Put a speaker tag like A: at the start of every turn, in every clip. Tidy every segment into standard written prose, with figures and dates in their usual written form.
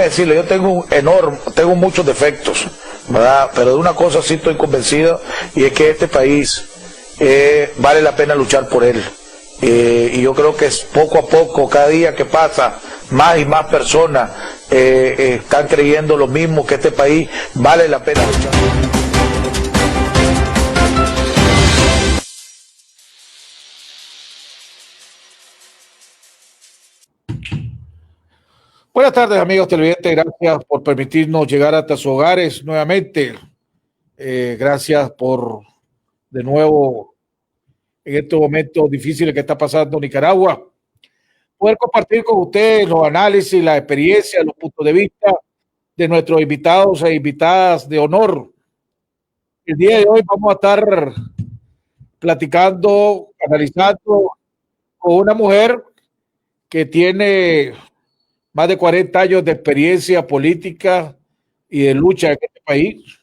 A: déjeme decirle, yo tengo muchos defectos, ¿verdad? Pero de una cosa sí estoy convencido, y es que este país vale la pena luchar por él. Y yo creo que es poco a poco, cada día que pasa, más y más personas están creyendo lo mismo, que este país vale la pena luchar.
B: Buenas tardes, amigos televidentes. Gracias por permitirnos llegar hasta sus hogares nuevamente. Gracias por, de nuevo, en estos momentos difíciles que está pasando Nicaragua, poder compartir con ustedes los análisis, la experiencia, los puntos de vista de nuestros invitados e invitadas de honor. El día de hoy vamos a estar platicando, analizando con una mujer que tiene más de 40 años de experiencia política y de lucha en este país.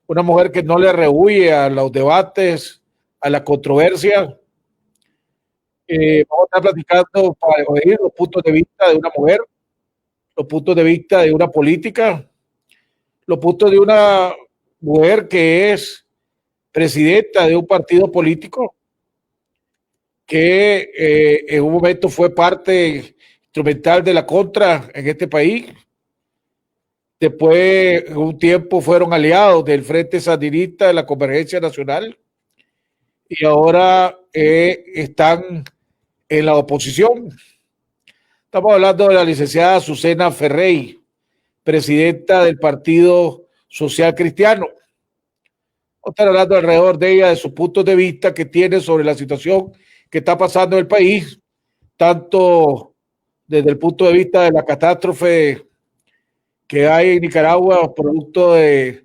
B: Una mujer que no le rehúye a los debates, a la controversia. Vamos a estar platicando para oír los puntos de vista de una mujer, los puntos de vista de una política, los puntos de una mujer que es presidenta de un partido político, que en un momento fue parte instrumental de la contra en este país. Después, en un tiempo, fueron aliados del Frente Sandinista de la Convergencia Nacional, y ahora están en la oposición. Estamos hablando de la licenciada Azucena Ferrey, presidenta del Partido Social Cristiano. Vamos a estar hablando alrededor de ella, de sus puntos de vista que tiene sobre la situación que está pasando en el país, tanto desde el punto de vista de la catástrofe que hay en Nicaragua, producto de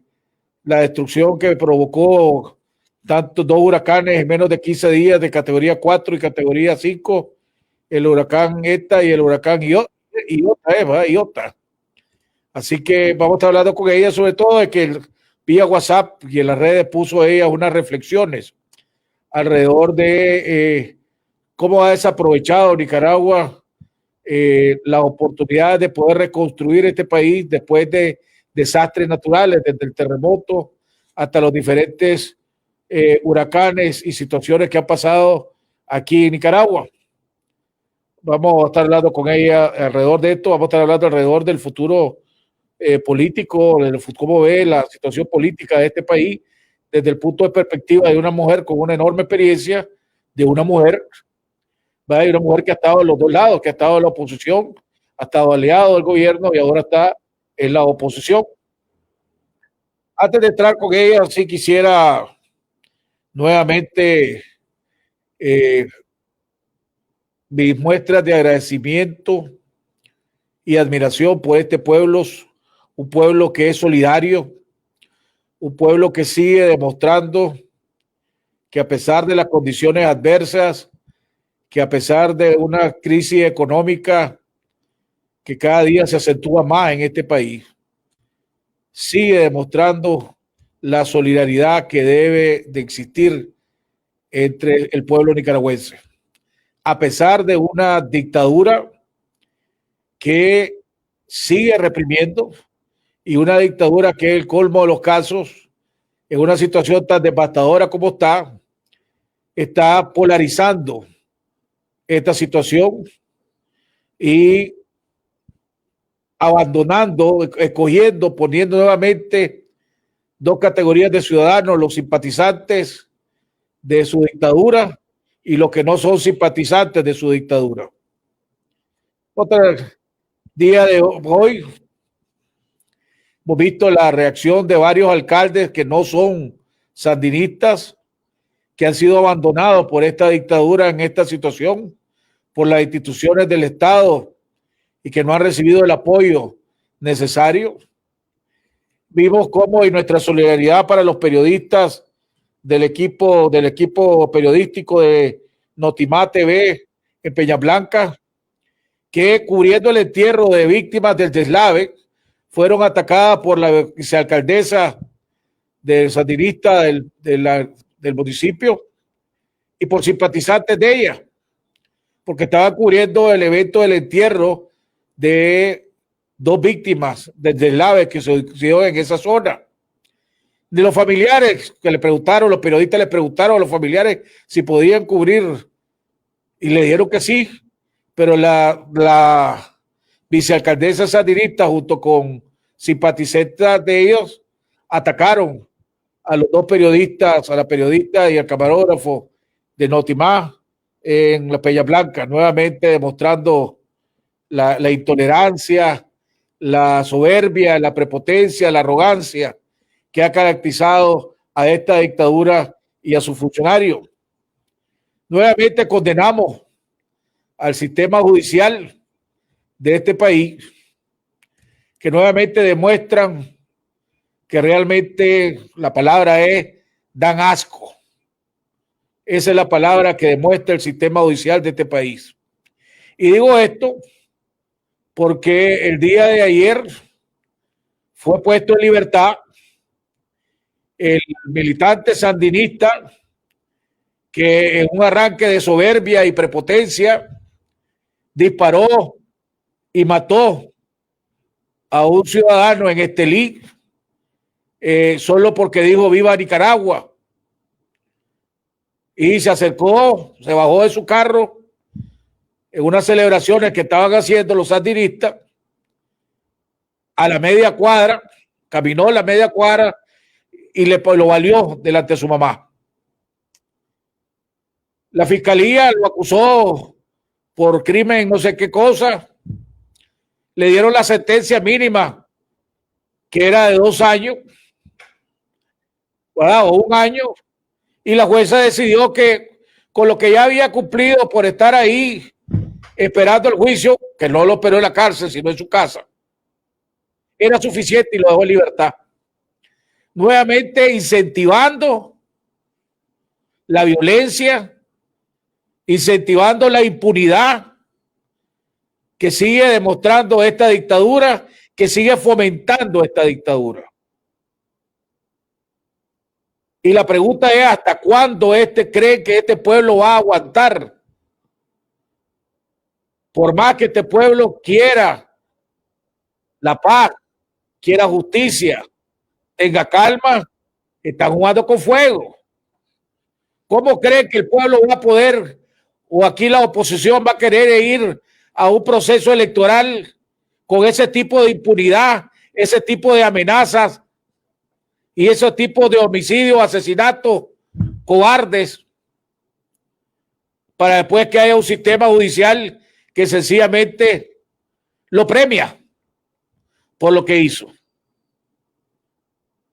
B: la destrucción que provocó tantos dos huracanes en menos de 15 días de categoría 4 y categoría 5, el huracán ETA y el huracán Iota. Así que vamos a estar hablando con ella, sobre todo de que vía WhatsApp y en las redes puso ella unas reflexiones alrededor de cómo ha desaprovechado Nicaragua la oportunidad de poder reconstruir este país después de desastres naturales, desde el terremoto hasta los diferentes huracanes y situaciones que han pasado aquí en Nicaragua. Vamos a estar hablando con ella alrededor de esto, vamos a estar hablando alrededor del futuro político, de cómo ve la situación política de este país desde el punto de perspectiva de una mujer con una enorme experiencia, de una mujer, ¿verdad? Y una mujer que ha estado en los dos lados, que ha estado en la oposición, ha estado aliado del gobierno y ahora está en la oposición. Antes de entrar con ella, sí quisiera nuevamente mis muestras de agradecimiento y admiración por este pueblo, un pueblo que es solidario, un pueblo que sigue demostrando que a pesar de las condiciones adversas, que a pesar de una crisis económica que cada día se acentúa más en este país, sigue demostrando la solidaridad que debe de existir entre el pueblo nicaragüense. A pesar de una dictadura que sigue reprimiendo y una dictadura que es el colmo de los casos, en una situación tan devastadora como está polarizando esta situación y abandonando, escogiendo, poniendo nuevamente dos categorías de ciudadanos, los simpatizantes de su dictadura y los que no son simpatizantes de su dictadura. Otro día de hoy hemos visto la reacción de varios alcaldes que no son sandinistas, que han sido abandonados por esta dictadura en esta situación, por las instituciones del Estado y que no han recibido el apoyo necesario. Vimos cómo, y nuestra solidaridad para los periodistas del equipo periodístico de Notimá TV en Peñablanca, que cubriendo el entierro de víctimas del deslave fueron atacadas por la vicealcaldesa del sandinista del municipio y por simpatizantes de ella, porque estaban cubriendo el evento del entierro de 2 víctimas del deslave que sucedió en esa zona. De los familiares que le preguntaron, los periodistas le preguntaron a los familiares si podían cubrir y le dijeron que sí, pero la vicealcaldesa sandinista junto con simpatizantes de ellos atacaron a los 2 periodistas, a la periodista y al camarógrafo de Notimá en la Peña Blanca, nuevamente demostrando la intolerancia, la soberbia, la prepotencia, la arrogancia que ha caracterizado a esta dictadura y a sus funcionarios. Nuevamente condenamos al sistema judicial de este país, que nuevamente demuestran que realmente la palabra es dan asco. Esa es la palabra que demuestra el sistema judicial de este país. Y digo esto porque el día de ayer fue puesto en libertad el militante sandinista que en un arranque de soberbia y prepotencia disparó y mató a un ciudadano en Estelí solo porque dijo viva Nicaragua, y se acercó, se bajó de su carro en unas celebraciones que estaban haciendo los sandinistas a la media cuadra, caminó la media cuadra y lo valió delante de su mamá. La fiscalía lo acusó por crimen no sé qué cosa, le dieron la sentencia mínima que era de 2 años, ¿verdad? O 1 año, y la jueza decidió que con lo que ya había cumplido por estar ahí esperando el juicio, que no lo esperó en la cárcel sino en su casa, era suficiente y lo dejó en libertad. Nuevamente incentivando la violencia, incentivando la impunidad que sigue demostrando esta dictadura, que sigue fomentando esta dictadura. Y la pregunta es, ¿hasta cuándo cree que este pueblo va a aguantar? Por más que este pueblo quiera la paz, quiera justicia, tenga calma, están jugando con fuego. ¿Cómo cree que el pueblo va a poder, o aquí la oposición va a querer ir a un proceso electoral con ese tipo de impunidad, ese tipo de amenazas y ese tipo de homicidios, asesinatos, cobardes, para después que haya un sistema judicial que sencillamente lo premia por lo que hizo?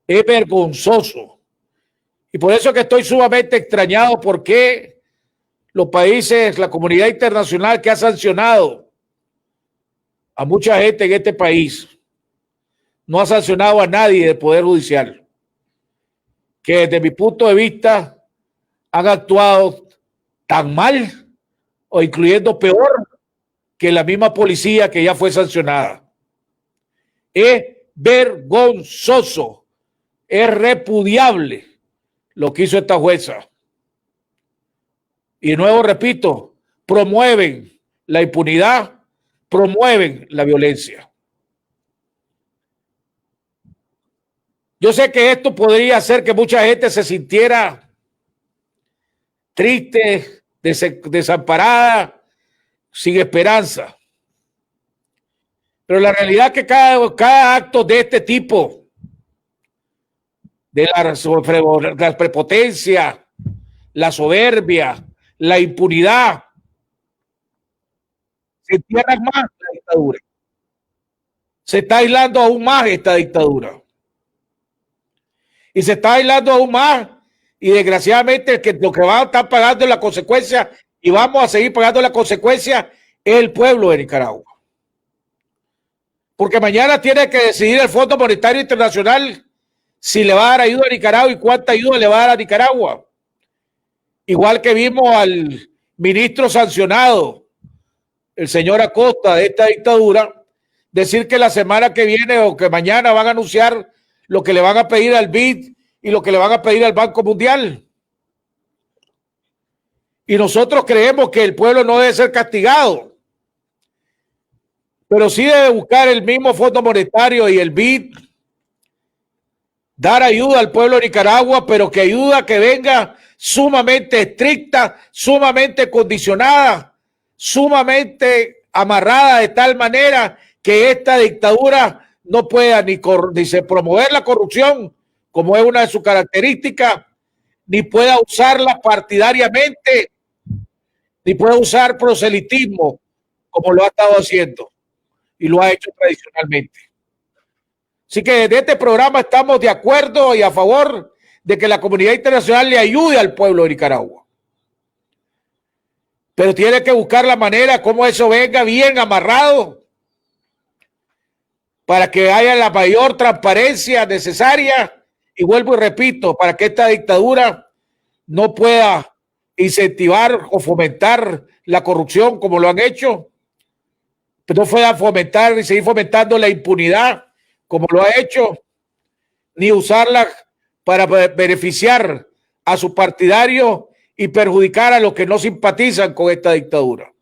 B: Es vergonzoso. Y por eso que estoy sumamente extrañado porque los países, la comunidad internacional que ha sancionado a mucha gente en este país, no ha sancionado a nadie del Poder Judicial, que desde mi punto de vista han actuado tan mal o incluyendo peor que la misma policía que ya fue sancionada. Es vergonzoso, es repudiable lo que hizo esta jueza. Y de nuevo repito, promueven la impunidad, promueven la violencia. Yo sé que esto podría hacer que mucha gente se sintiera triste, desamparada, sin esperanza. Pero la realidad es que cada acto de este tipo, de la prepotencia, la soberbia, la impunidad, se entierra más la dictadura. Se está aislando aún más esta dictadura. Y se está aislando aún más. Y desgraciadamente lo que va a estar pagando la consecuencia, y vamos a seguir pagando la consecuencia, es el pueblo de Nicaragua. Porque mañana tiene que decidir el Fondo Monetario Internacional si le va a dar ayuda a Nicaragua y cuánta ayuda le va a dar a Nicaragua. Igual que vimos al ministro sancionado, el señor Acosta, de esta dictadura, decir que la semana que viene o que mañana van a anunciar lo que le van a pedir al BID y lo que le van a pedir al Banco Mundial. Y nosotros creemos que el pueblo no debe ser castigado. pero sí debe buscar el mismo Fondo Monetario y el BID, dar ayuda al pueblo de Nicaragua, pero que ayuda que venga sumamente estricta, sumamente condicionada, sumamente amarrada de tal manera que esta dictadura no pueda ni se promover la corrupción, como es una de sus características, ni pueda usarla partidariamente, ni pueda usar proselitismo, como lo ha estado haciendo y lo ha hecho tradicionalmente. Así que desde este programa estamos de acuerdo y a favor de que la comunidad internacional le ayude al pueblo de Nicaragua. Pero tiene que buscar la manera como eso venga bien amarrado para que haya la mayor transparencia necesaria. Y vuelvo y repito, para que esta dictadura no pueda incentivar o fomentar la corrupción como lo han hecho, pero no pueda fomentar y seguir fomentando la impunidad como lo ha hecho, ni usarla para beneficiar a sus partidarios y perjudicar a los que no simpatizan con esta dictadura.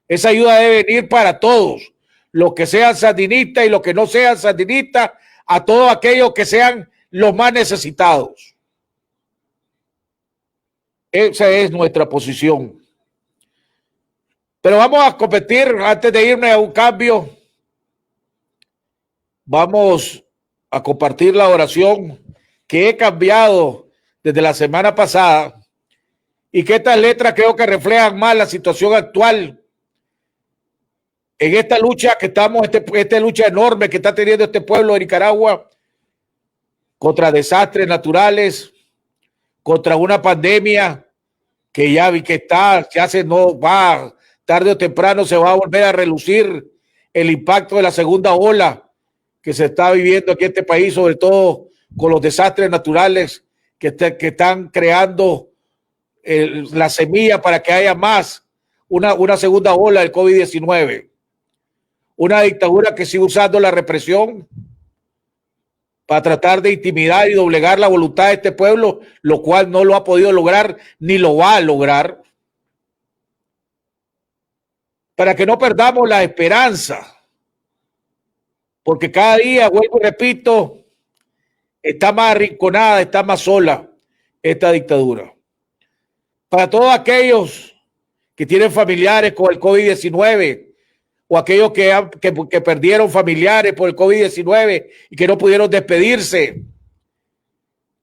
B: Esa ayuda debe venir para todos, los que sean sandinistas y los que no sean sandinistas, a todos aquellos que sean los más necesitados. Esa es nuestra posición. Pero vamos a competir, antes de irme a un cambio, vamos a compartir la oración que he cambiado desde la semana pasada y que estas letras creo que reflejan más la situación actual en esta lucha que estamos, esta lucha enorme que está teniendo este pueblo de Nicaragua contra desastres naturales, contra una pandemia que ya vi que está, ya se no va, tarde o temprano se va a volver a relucir el impacto de la segunda ola que se está viviendo aquí en este país, sobre todo con los desastres naturales que están creando la semilla para que haya más una segunda ola del COVID-19. Una dictadura que sigue usando la represión para tratar de intimidar y doblegar la voluntad de este pueblo, lo cual no lo ha podido lograr ni lo va a lograr. Para que no perdamos la esperanza, porque cada día, vuelvo y repito, está más arrinconada, está más sola esta dictadura. Para todos aquellos que tienen familiares con el COVID-19 o aquellos que perdieron familiares por el COVID-19 y que no pudieron despedirse,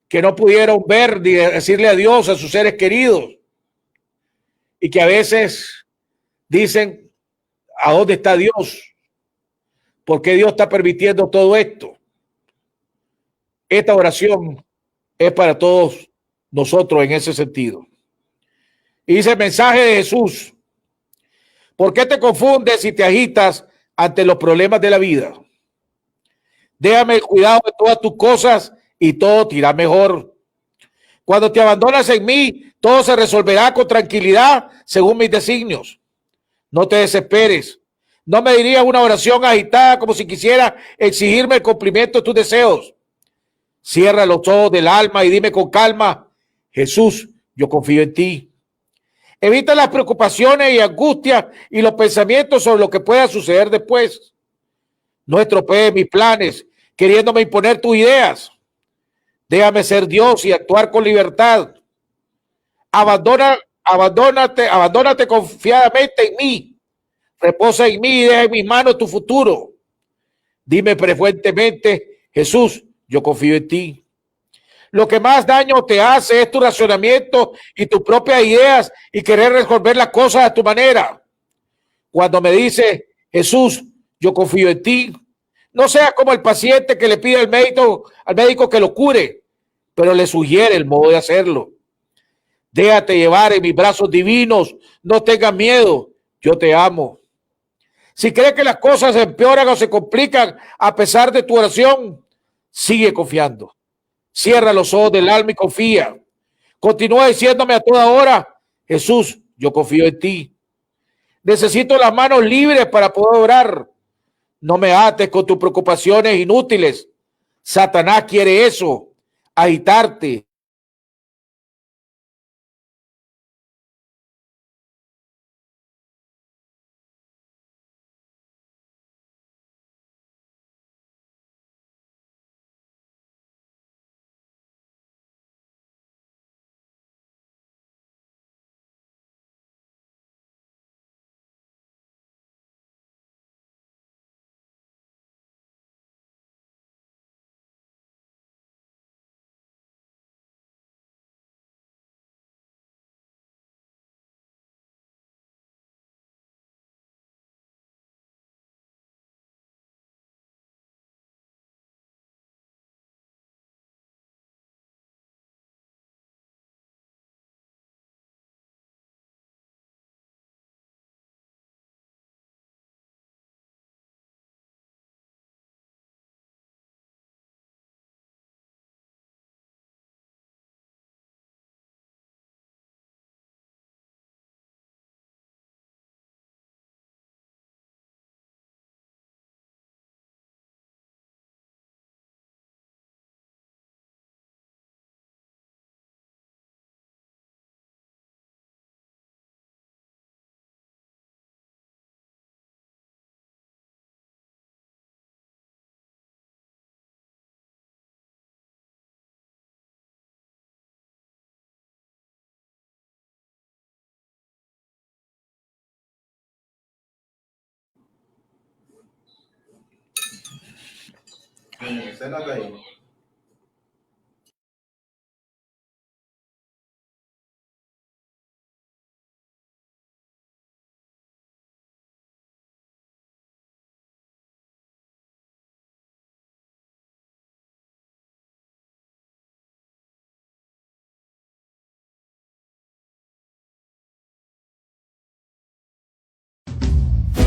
B: que no pudieron ver ni decirle adiós a sus seres queridos y que a veces dicen, ¿a dónde está Dios? ¿Por qué Dios está permitiendo todo esto? Esta oración es para todos nosotros en ese sentido. Y dice el mensaje de Jesús: ¿por qué te confundes y te agitas ante los problemas de la vida? Déjame el cuidado de todas tus cosas y todo te irá mejor. Cuando te abandonas en mí, todo se resolverá con tranquilidad según mis designios. No te desesperes. No me dirías una oración agitada como si quisiera exigirme el cumplimiento de tus deseos. Cierra los ojos del alma y dime con calma: Jesús, yo confío en ti. Evita las preocupaciones y angustias y los pensamientos sobre lo que pueda suceder después. No estropees mis planes queriéndome imponer tus ideas. Déjame ser Dios y actuar con libertad. Abandónate confiadamente en mí. Reposa en mí y deja en mis manos tu futuro. Dime frecuentemente: Jesús, yo confío en ti. Lo que más daño te hace es tu razonamiento y tus propias ideas y querer resolver las cosas a tu manera. Cuando me dice: Jesús, yo confío en ti, no seas como el paciente que le pide al médico que lo cure, pero le sugiere el modo de hacerlo. Déjate llevar en mis brazos divinos, no tengas miedo, yo te amo. Si crees que las cosas se empeoran o se complican a pesar de tu oración, sigue confiando. Cierra los ojos del alma y confía. Continúa diciéndome a toda hora: Jesús, yo confío en ti. Necesito las manos libres para poder orar. No me ates con tus preocupaciones inútiles. Satanás quiere eso, agitarte,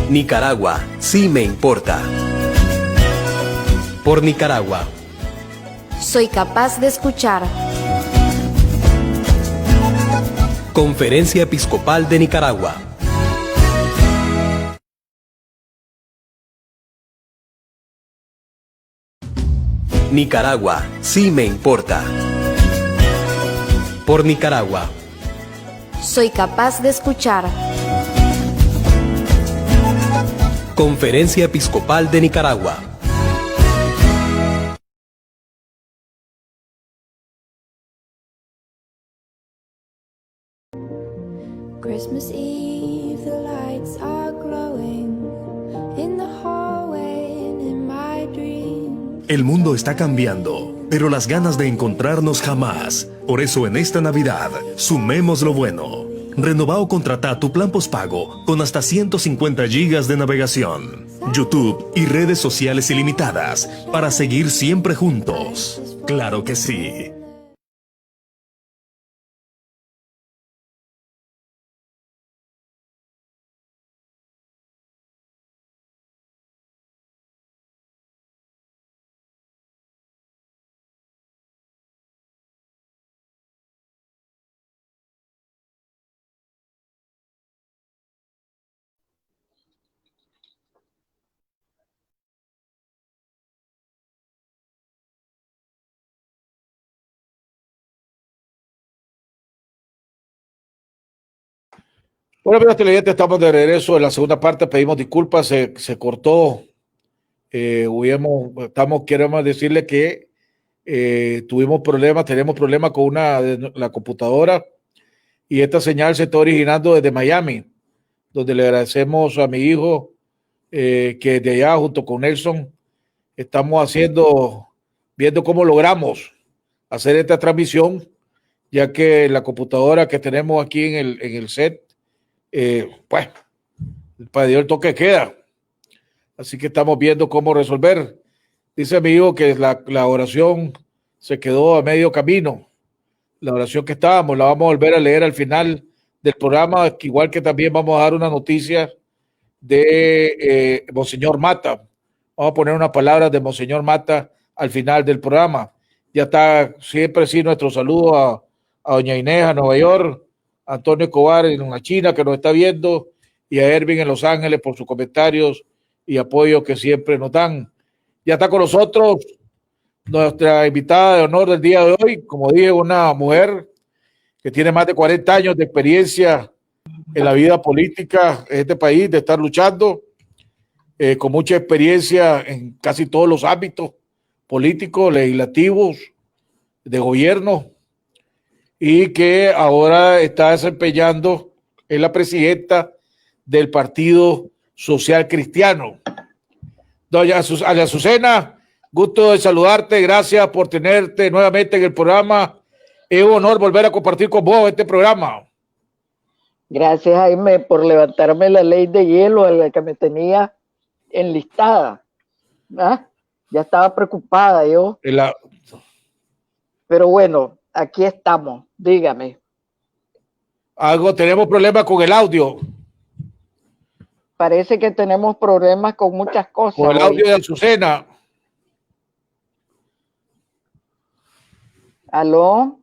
C: Nicaragua, sí me importa. Por Nicaragua.
D: Soy capaz de escuchar.
C: Conferencia Episcopal de Nicaragua. Nicaragua, sí me importa. Por Nicaragua.
D: Soy capaz de escuchar.
C: Conferencia Episcopal de Nicaragua.
E: Christmas Eve, the lights are glowing in the hallway and in my dreams.
F: El mundo está cambiando, pero las ganas de encontrarnos jamás. Por eso en esta Navidad, sumemos lo bueno. Renová o contratá tu plan postpago con hasta 150 gigas de navegación, YouTube y redes sociales ilimitadas para seguir siempre juntos. ¡Claro que sí!
B: Bueno, amigos televidentes, estamos de regreso en la segunda parte. Pedimos disculpas, se cortó. Queremos decirle que tenemos problemas con la computadora y esta señal se está originando desde Miami, donde le agradecemos a mi hijo que de allá junto con Nelson estamos viendo cómo logramos hacer esta transmisión, ya que la computadora que tenemos aquí en el set pues dio el toque de queda, así que estamos viendo cómo resolver. Dice mi hijo que la oración se quedó a medio camino, la oración que la vamos a volver a leer al final del programa, igual que también vamos a dar una noticia de Monseñor Mata. Vamos a poner unas palabras de Monseñor Mata al final del programa. Ya está siempre sí nuestro saludo a doña Inés a Nueva York, Antonio Escobar en la China que nos está viendo, y a Ervin en Los Ángeles por sus comentarios y apoyo que siempre nos dan. Ya está con nosotros nuestra invitada de honor del día de hoy, como dije, una mujer que tiene más de 40 años de experiencia en la vida política en este país, de estar luchando, con mucha experiencia en casi todos los ámbitos políticos, legislativos, de gobierno, y que ahora está desempeñando en la presidenta del Partido Social Cristiano. Doña Azucena, gusto de saludarte, gracias por tenerte nuevamente en el programa. Es un honor volver a compartir con vos este programa.
G: Gracias, Jaime, por levantarme la ley de hielo a la que me tenía enlistada. ¿Ah? Ya estaba preocupada yo. Pero bueno, aquí estamos, dígame.
B: Tenemos problemas con el audio.
G: Parece que tenemos problemas con muchas cosas.
B: Con el audio de Azucena.
G: ¿Aló?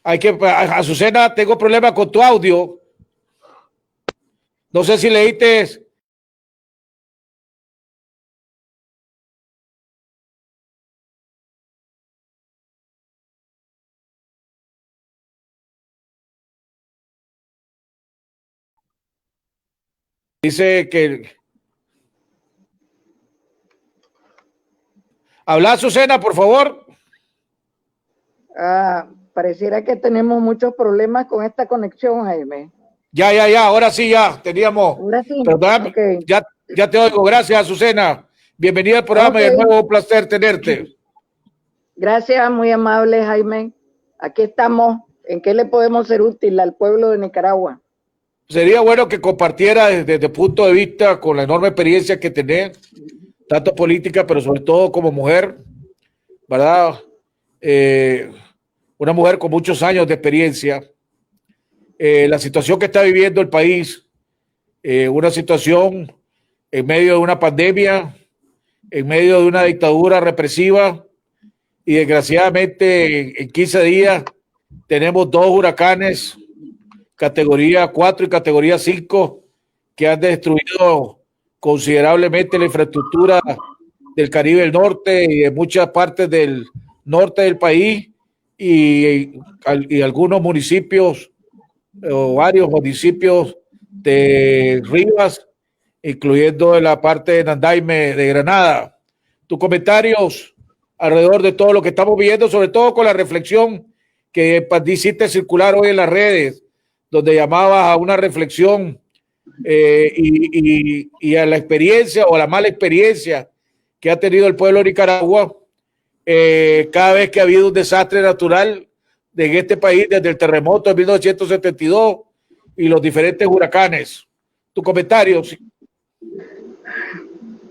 B: Azucena, tengo problemas con tu audio. No sé si leíste. Dice que... Habla, Azucena, por favor.
G: Pareciera que tenemos muchos problemas con esta conexión, Jaime.
B: Ya, ahora sí, ya teníamos.
G: Ahora sí.
B: Okay. Ya te oigo. Gracias, Azucena. Bienvenida al programa y de nuevo un placer tenerte.
G: Gracias, muy amable, Jaime. Aquí estamos. ¿En qué le podemos ser útil al pueblo de Nicaragua?
B: Sería bueno que compartiera desde el punto de vista con la enorme experiencia que tenés, tanto política, pero sobre todo como mujer, ¿verdad? Una mujer con muchos años de experiencia. La situación que está viviendo el país, una situación en medio de una pandemia, en medio de una dictadura represiva, y desgraciadamente en 15 días tenemos 2 huracanes, categoría 4 y categoría 5, que han destruido considerablemente la infraestructura del Caribe del Norte y de muchas partes del norte del país, y algunos municipios o varios municipios de Rivas, incluyendo la parte de Nandaime de Granada. Tus comentarios alrededor de todo lo que estamos viendo, sobre todo con la reflexión que hiciste circular hoy en las redes, donde llamabas a una reflexión y a la experiencia o a la mala experiencia que ha tenido el pueblo de Nicaragua cada vez que ha habido un desastre natural en este país, desde el terremoto de 1972 y los diferentes huracanes. ¿Tu comentario?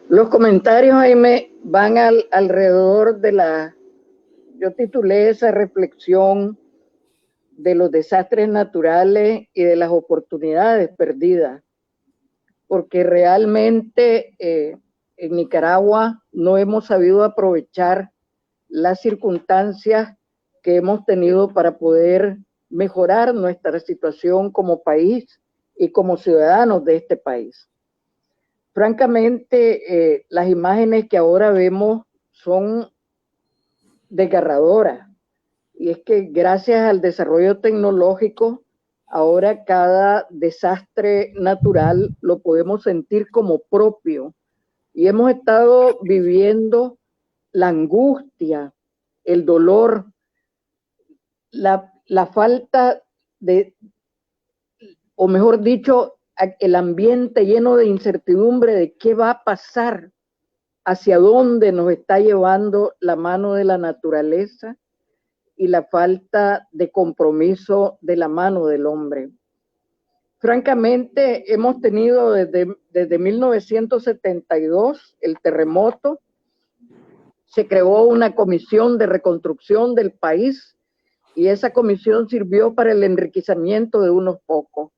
G: Los comentarios, Jaime, van alrededor de la... Yo titulé esa reflexión de los desastres naturales y de las oportunidades perdidas, porque realmente en Nicaragua no hemos sabido aprovechar las circunstancias que hemos tenido para poder mejorar nuestra situación como país y como ciudadanos de este país. Francamente, las imágenes que ahora vemos son desgarradoras, y es que gracias al desarrollo tecnológico, ahora cada desastre natural lo podemos sentir como propio, y hemos estado viviendo la angustia, el dolor, la falta de, o mejor dicho, el ambiente lleno de incertidumbre de qué va a pasar, hacia dónde nos está llevando la mano de la naturaleza, y la falta de compromiso de la mano del hombre. Francamente, hemos tenido desde 1972 el terremoto, se creó una comisión de reconstrucción del país, y esa comisión sirvió para el enriquecimiento de unos pocos.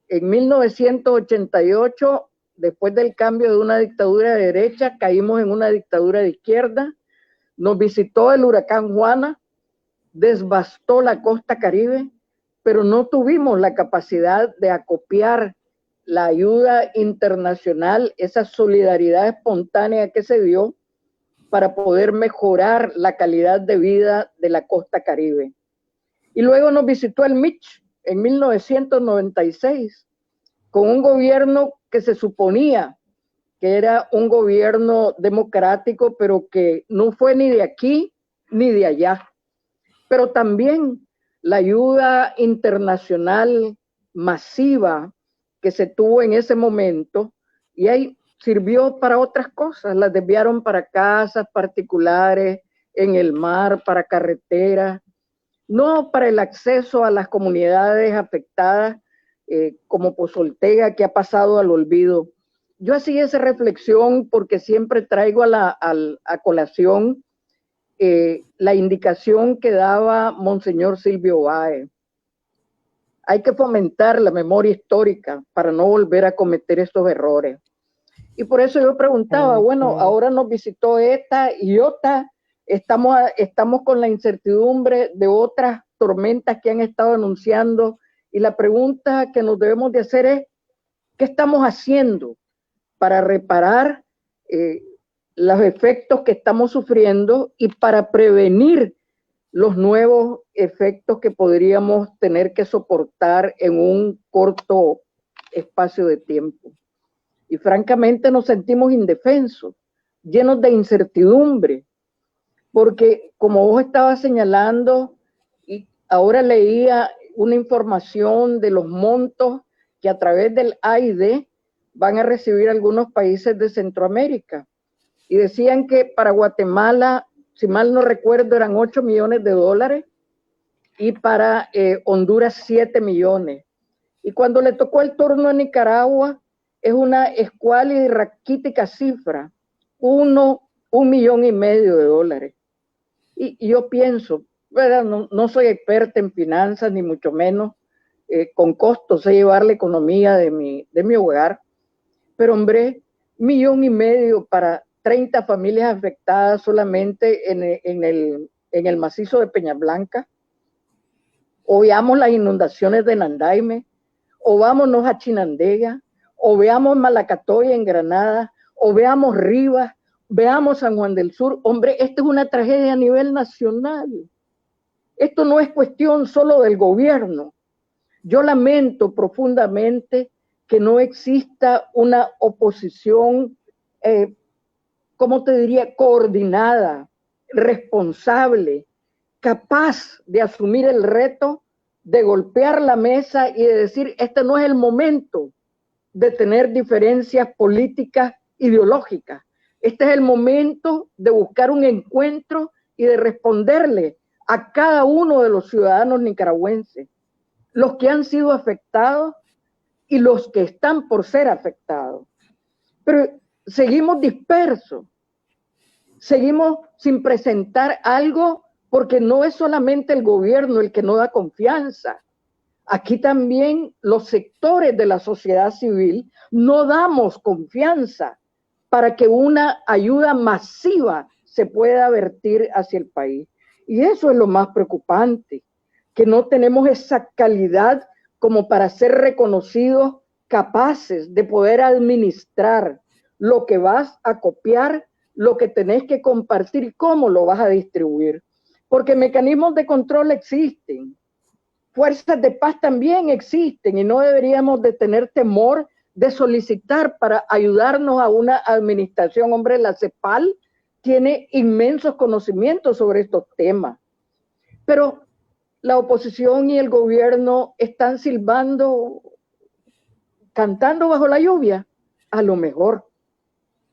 G: En 1988, después del cambio de una dictadura de derecha, caímos en una dictadura de izquierda. Nos visitó el huracán Juana, devastó la costa Caribe, pero no tuvimos la capacidad de acopiar la ayuda internacional, esa solidaridad espontánea que se dio para poder mejorar la calidad de vida de la costa Caribe. Y luego nos visitó el Mitch en 1996, con un gobierno que se suponía que era un gobierno democrático, pero que no fue ni de aquí ni de allá. Pero también la ayuda internacional masiva que se tuvo en ese momento, y ahí sirvió para otras cosas, las desviaron para casas particulares, en el mar, para carreteras, no para el acceso a las comunidades afectadas, como Pozoltega, que ha pasado al olvido. Yo hacía esa reflexión porque siempre traigo a colación la indicación que daba Monseñor Silvio Báez. Hay que fomentar la memoria histórica para no volver a cometer estos errores. Y por eso yo preguntaba, bueno, ahora nos visitó esta y otra, estamos con la incertidumbre de otras tormentas que han estado anunciando, y la pregunta que nos debemos de hacer es, ¿qué estamos haciendo para reparar los efectos que estamos sufriendo y para prevenir los nuevos efectos que podríamos tener que soportar en un corto espacio de tiempo? Y francamente nos sentimos indefensos, llenos de incertidumbre, porque como vos estabas señalando, y ahora leía una información de los montos que a través del AID van a recibir algunos países de Centroamérica, y decían que para Guatemala si mal no recuerdo, eran 8 millones de dólares y para Honduras 7 millones. Y cuando le tocó el turno a Nicaragua, es una escuálida y raquítica cifra, 1,5 millones de dólares. Y yo pienso, ¿verdad? No soy experta en finanzas, ni mucho menos, con costos sé llevar la economía de mi hogar, pero hombre, 1,5 millones para 30 familias afectadas solamente en el macizo de Peña Blanca. O veamos las inundaciones de Nandaime, o vámonos a Chinandega, o veamos Malacatoya en Granada, o veamos Rivas, veamos San Juan del Sur. Hombre, esto es una tragedia a nivel nacional. Esto no es cuestión solo del gobierno. Yo lamento profundamente que no exista una oposición, ¿cómo te diría?, coordinada, responsable, capaz de asumir el reto de golpear la mesa y de decir, este no es el momento de tener diferencias políticas ideológicas. Este es el momento de buscar un encuentro y de responderle a cada uno de los ciudadanos nicaragüenses, los que han sido afectados y los que están por ser afectados. Pero seguimos dispersos, seguimos sin presentar algo, porque no es solamente el gobierno el que no da confianza. Aquí también los sectores de la sociedad civil no damos confianza para que una ayuda masiva se pueda vertir hacia el país. Y eso es lo más preocupante, que no tenemos esa calidad como para ser reconocidos, capaces de poder administrar lo que vas a copiar, lo que tenés que compartir y cómo lo vas a distribuir. Porque mecanismos de control existen, fuerzas de paz también existen y no deberíamos de tener temor de solicitar para ayudarnos a una administración. Hombre, la CEPAL tiene inmensos conocimientos sobre estos temas, pero la oposición y el gobierno están silbando, cantando bajo la lluvia, a lo mejor,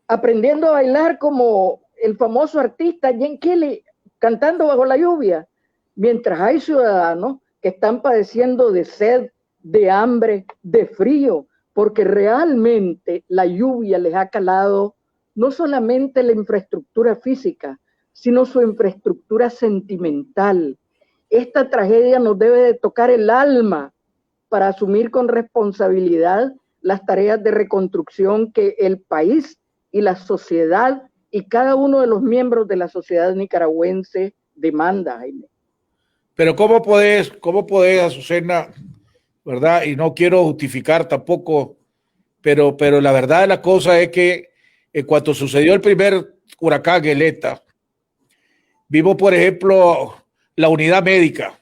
G: aprendiendo a bailar como el famoso artista Jen Kelly, cantando bajo la lluvia, mientras hay ciudadanos que están padeciendo de sed, de hambre, de frío, porque realmente la lluvia les ha calado no solamente la infraestructura física, sino su infraestructura sentimental. Esta tragedia nos debe de tocar el alma para asumir con responsabilidad las tareas de reconstrucción que el país y la sociedad y cada uno de los miembros de la sociedad nicaragüense demanda, Jaime.
B: Pero ¿cómo podés, Azucena, verdad? Y no quiero justificar tampoco, pero la verdad de la cosa es que cuando sucedió el primer huracán Gueleta, vimos, por ejemplo, la unidad médica,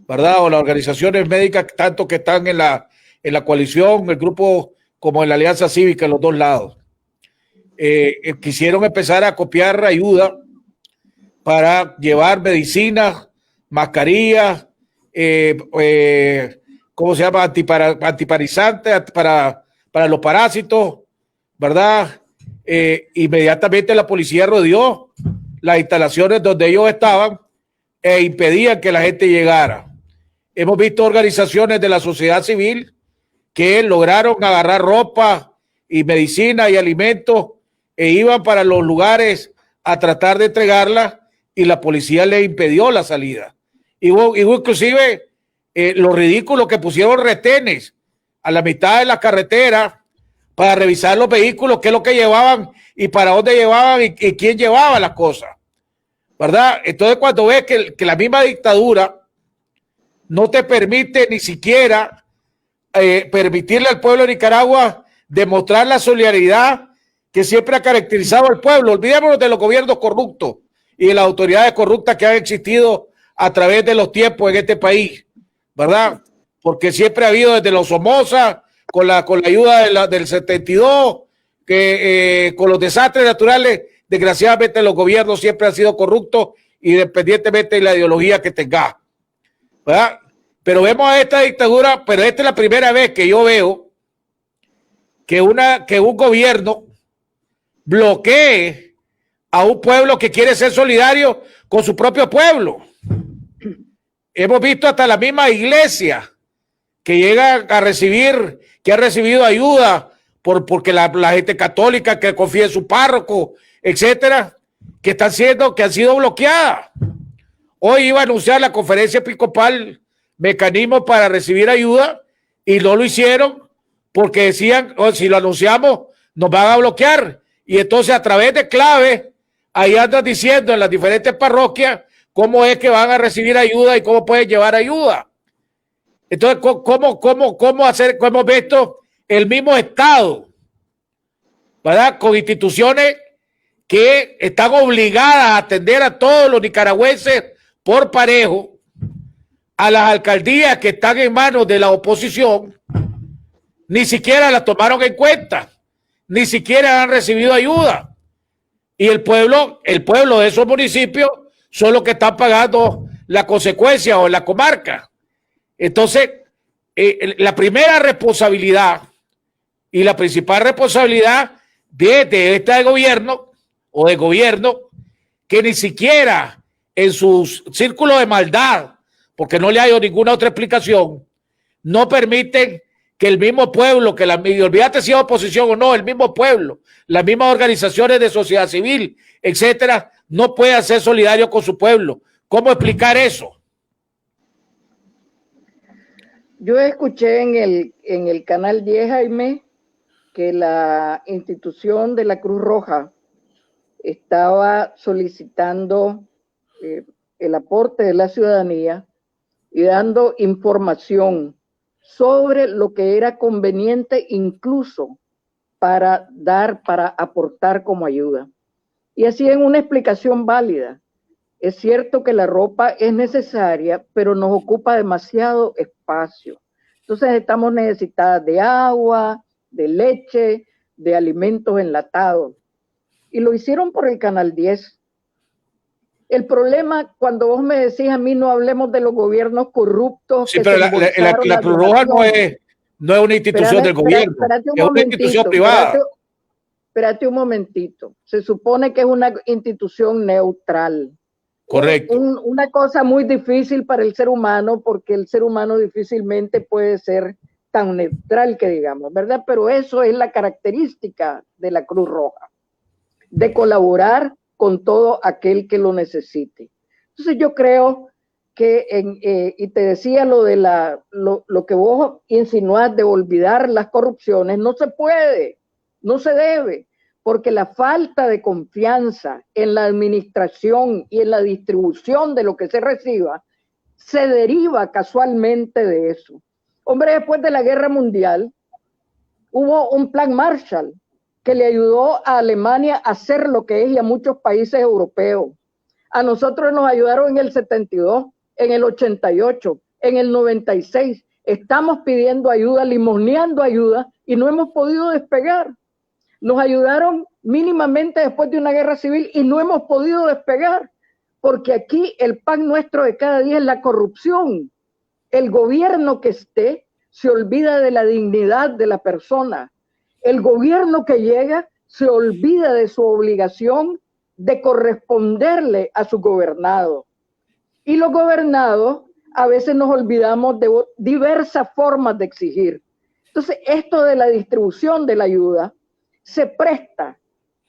B: ¿verdad? O las organizaciones médicas, tanto que están en la coalición, el grupo, como en la Alianza Cívica, en los dos lados. Quisieron empezar a copiar ayuda para llevar medicinas, mascarillas, ¿cómo se llama? Antiparizantes para los parásitos, ¿verdad? Inmediatamente la policía rodeó las instalaciones donde ellos estaban e impedían que la gente llegara. Hemos visto organizaciones de la sociedad civil que lograron agarrar ropa y medicina y alimentos e iban para los lugares a tratar de entregarla y la policía les impidió la salida. Y hubo inclusive lo ridículo que pusieron retenes a la mitad de la carretera para revisar los vehículos, qué es lo que llevaban y para dónde llevaban y quién llevaba las cosas, ¿verdad? Entonces cuando ves que la misma dictadura no te permite ni siquiera permitirle al pueblo de Nicaragua demostrar la solidaridad que siempre ha caracterizado al pueblo. Olvidémonos de los gobiernos corruptos y de las autoridades corruptas que han existido a través de los tiempos en este país, ¿verdad? Porque siempre ha habido desde los Somoza, con la ayuda del 72, con los desastres naturales, desgraciadamente los gobiernos siempre han sido corruptos, independientemente de la ideología que tenga, ¿verdad? Pero vemos a esta dictadura, pero esta es la primera vez que yo veo que un gobierno bloquee a un pueblo que quiere ser solidario con su propio pueblo. Hemos visto hasta la misma iglesia que llega a recibir, que ha recibido ayuda porque la gente católica que confía en su párroco, etcétera, que han sido bloqueadas. Hoy iba a anunciar la conferencia episcopal mecanismos para recibir ayuda y no lo hicieron porque decían, si lo anunciamos nos van a bloquear. Y entonces a través de clave ahí andan diciendo en las diferentes parroquias cómo es que van a recibir ayuda y cómo pueden llevar ayuda. Entonces, ¿cómo hacer? ¿Cómo ves esto? El mismo Estado, ¿verdad? Con instituciones que están obligadas a atender a todos los nicaragüenses por parejo, a las alcaldías que están en manos de la oposición, ni siquiera las tomaron en cuenta, ni siquiera han recibido ayuda. Y el pueblo de esos municipios son los que están pagando la consecuencia o en la comarca. Entonces, la primera responsabilidad y la principal responsabilidad de este gobierno o de gobierno que ni siquiera en sus círculos de maldad, porque no le hay ninguna otra explicación, no permiten que el mismo pueblo, y olvídate si es oposición o no, el mismo pueblo, las mismas organizaciones de sociedad civil, etcétera, no puedan ser solidarios con su pueblo. ¿Cómo explicar eso?
G: Yo escuché en el canal 10, Jaime, que la institución de la Cruz Roja estaba solicitando el aporte de la ciudadanía y dando información sobre lo que era conveniente incluso para aportar como ayuda. Y así en una explicación válida. Es cierto que la ropa es necesaria, pero nos ocupa demasiado espacio. Entonces estamos necesitadas de agua, de leche, de alimentos enlatados. Y lo hicieron por el Canal 10. El problema, cuando vos me decís a mí no hablemos de los gobiernos corruptos.
B: Sí, pero la Cruz Roja no es una institución del gobierno, es una institución privada.
G: Espérate un momentito. Se supone que es una institución neutral.
B: Correcto.
G: Una cosa muy difícil para el ser humano, porque el ser humano difícilmente puede ser tan neutral que digamos, ¿verdad? Pero eso es la característica de la Cruz Roja, de colaborar con todo aquel que lo necesite. Entonces yo creo que, y te decía lo de lo que vos insinuás de olvidar las corrupciones, no se puede, no se debe, porque la falta de confianza en la administración y en la distribución de lo que se reciba se deriva casualmente de eso. Hombre, después de la Guerra Mundial hubo un plan Marshall que le ayudó a Alemania a hacer lo que es y a muchos países europeos. A nosotros nos ayudaron en el 72, en el 88, en el 96. Estamos pidiendo ayuda, limoneando ayuda y no hemos podido despegar. Nos ayudaron mínimamente después de una guerra civil y no hemos podido despegar, porque aquí el pan nuestro de cada día es la corrupción. El gobierno que esté se olvida de la dignidad de la persona. El gobierno que llega se olvida de su obligación de corresponderle a su gobernado. Y los gobernados a veces nos olvidamos de diversas formas de exigir. Entonces, esto de la distribución de la ayuda se presta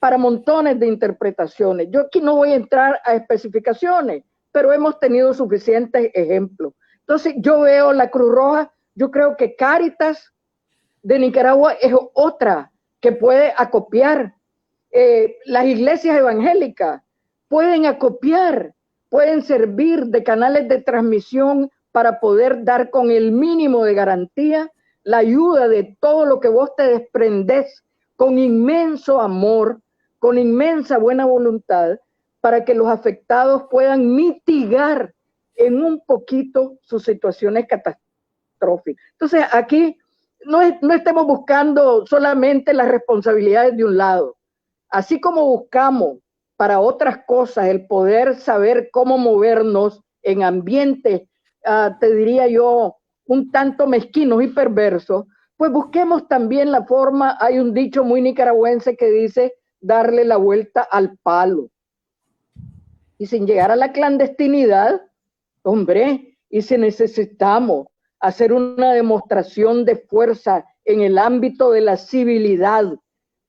G: para montones de interpretaciones. Yo aquí no voy a entrar a especificaciones, pero hemos tenido suficientes ejemplos. Entonces, yo veo la Cruz Roja, yo creo que Cáritas de Nicaragua es otra que puede acopiar. Las iglesias evangélicas pueden acopiar, pueden servir de canales de transmisión para poder dar con el mínimo de garantía la ayuda de todo lo que vos te desprendés con inmenso amor, con inmensa buena voluntad, para que los afectados puedan mitigar en un poquito sus situaciones catastróficas. Entonces, aquí no estemos buscando solamente las responsabilidades de un lado. Así como buscamos para otras cosas el poder saber cómo movernos en ambientes, te diría yo, un tanto mezquinos y perversos, pues busquemos también la forma. Hay un dicho muy nicaragüense que dice darle la vuelta al palo. y sin llegar a la clandestinidad, hombre, y si necesitamos hacer una demostración de fuerza en el ámbito de la civilidad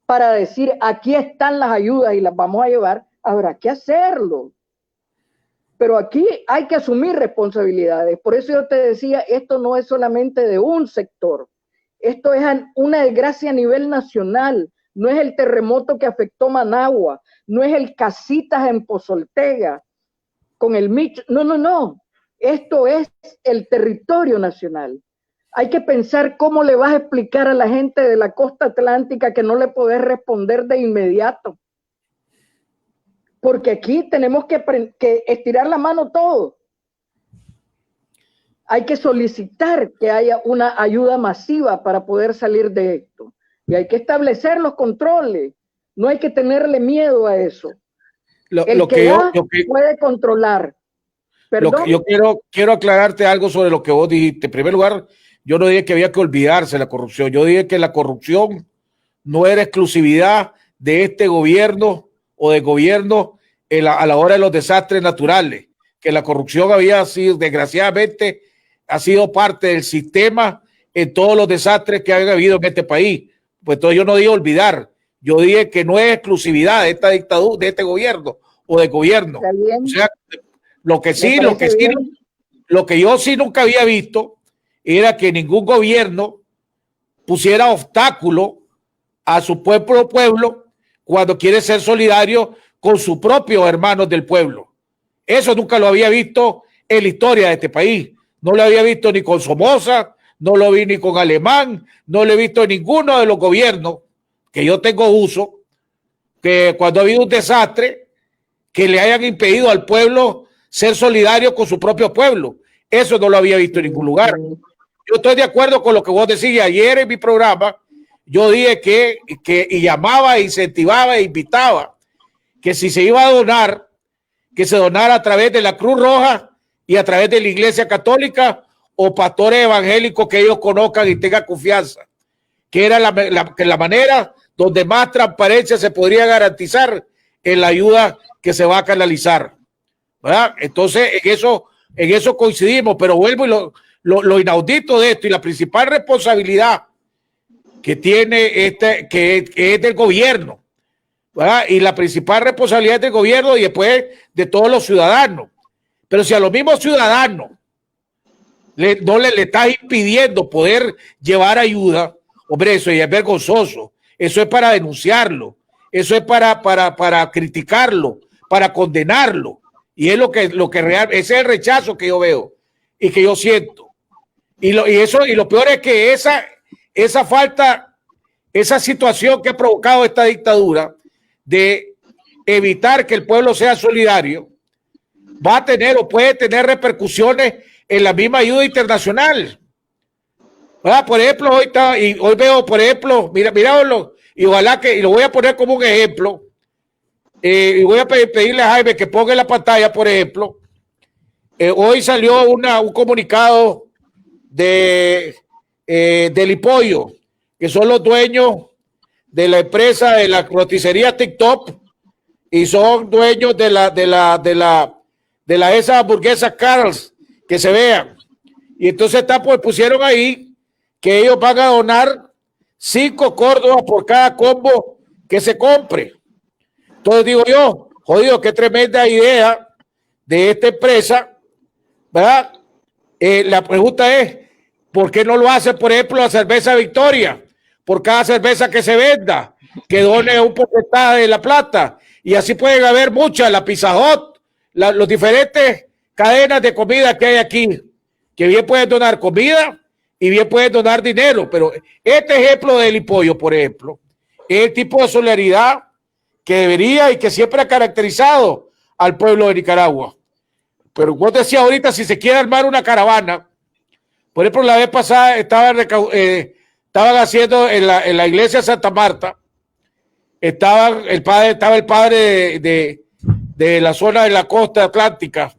G: para decir aquí están las ayudas y las vamos a llevar, habrá que hacerlo. Pero aquí hay que asumir responsabilidades. Por eso yo te decía, esto no es solamente de un sector. Esto es una desgracia a nivel nacional. No es el terremoto que afectó Managua, no es el Casitas en Pozoltega, con el Micho. No, no, no. Esto es el territorio nacional. Hay que pensar cómo le vas a explicar a la gente de la costa atlántica que no le podés responder de inmediato. Porque aquí tenemos que estirar la mano todos. Hay que solicitar que haya una ayuda masiva para poder salir de esto. Y hay que establecer los controles. No hay que tenerle miedo a eso. El que puede controlar. ¿Perdón?
B: Yo quiero aclararte algo sobre lo que vos dijiste. En primer lugar, yo no dije que había que olvidarse la corrupción. Yo dije que la corrupción no era exclusividad de este gobierno o de gobierno a la hora de los desastres naturales, que la corrupción había sido, desgraciadamente, ha sido parte del sistema en todos los desastres que han habido en este país. Pues entonces yo no dije olvidar, yo dije que no es exclusividad de esta dictadura, de este gobierno o de gobierno. O sea, lo que yo sí nunca había visto era que ningún gobierno pusiera obstáculo a su pueblo cuando quiere ser solidario con sus propios hermanos del pueblo. Eso nunca lo había visto en la historia de este país. No lo había visto ni con Somoza, no lo vi ni con Alemán, no lo he visto en ninguno de los gobiernos que yo tengo uso, que cuando ha habido un desastre, que le hayan impedido al pueblo ser solidario con su propio pueblo. Eso no lo había visto en ningún lugar. Yo estoy de acuerdo con lo que vos decías ayer en mi programa. Yo dije que llamaba, incentivaba e invitaba que si se iba a donar, que se donara a través de la Cruz Roja y a través de la Iglesia Católica o pastores evangélicos que ellos conozcan y tengan confianza, que era la manera donde más transparencia se podría garantizar en la ayuda que se va a canalizar, ¿verdad? Entonces en eso coincidimos, pero vuelvo y lo inaudito de esto y la principal responsabilidad que tiene que es del gobierno, ¿verdad? Y la principal responsabilidad del gobierno y después de todos los ciudadanos. Pero si a los mismos ciudadanos no le estás impidiendo poder llevar ayuda, hombre, eso ya es vergonzoso. Eso es para denunciarlo. Eso es para criticarlo, para condenarlo. Y es lo que real, ese es el rechazo que yo veo y que yo siento. Y lo peor es que esa falta, esa situación que ha provocado esta dictadura de evitar que el pueblo sea solidario, va a tener o puede tener repercusiones en la misma ayuda internacional. ¿Verdad? Por ejemplo, hoy veo, por ejemplo, miráoslo, y ojalá que, y lo voy a poner como un ejemplo, y voy a pedirle a Jaime que ponga en la pantalla, por ejemplo, hoy salió un comunicado del Hipollo, que son los dueños de la empresa de la roticería TikTok y son dueños de esa hamburguesa Carl's que se vean. Y entonces pusieron ahí que ellos van a donar 5 córdobas por cada combo que se compre. Entonces digo yo, jodido, qué tremenda idea de esta empresa, ¿verdad? La pregunta es, ¿por qué no lo hace, por ejemplo, la cerveza Victoria? Por cada cerveza que se venda, que done un porcentaje de la plata. Y así pueden haber muchas, la Pizza Hut, los diferentes cadenas de comida que hay aquí, que bien pueden donar comida y bien pueden donar dinero. Pero este ejemplo del Hipollo, por ejemplo, es el tipo de solidaridad que debería y que siempre ha caracterizado al pueblo de Nicaragua. Pero vos decías ahorita, si se quiere armar una caravana, por ejemplo, la vez pasada estaban haciendo en la iglesia de Santa Marta, estaba el padre de la zona de la costa atlántica,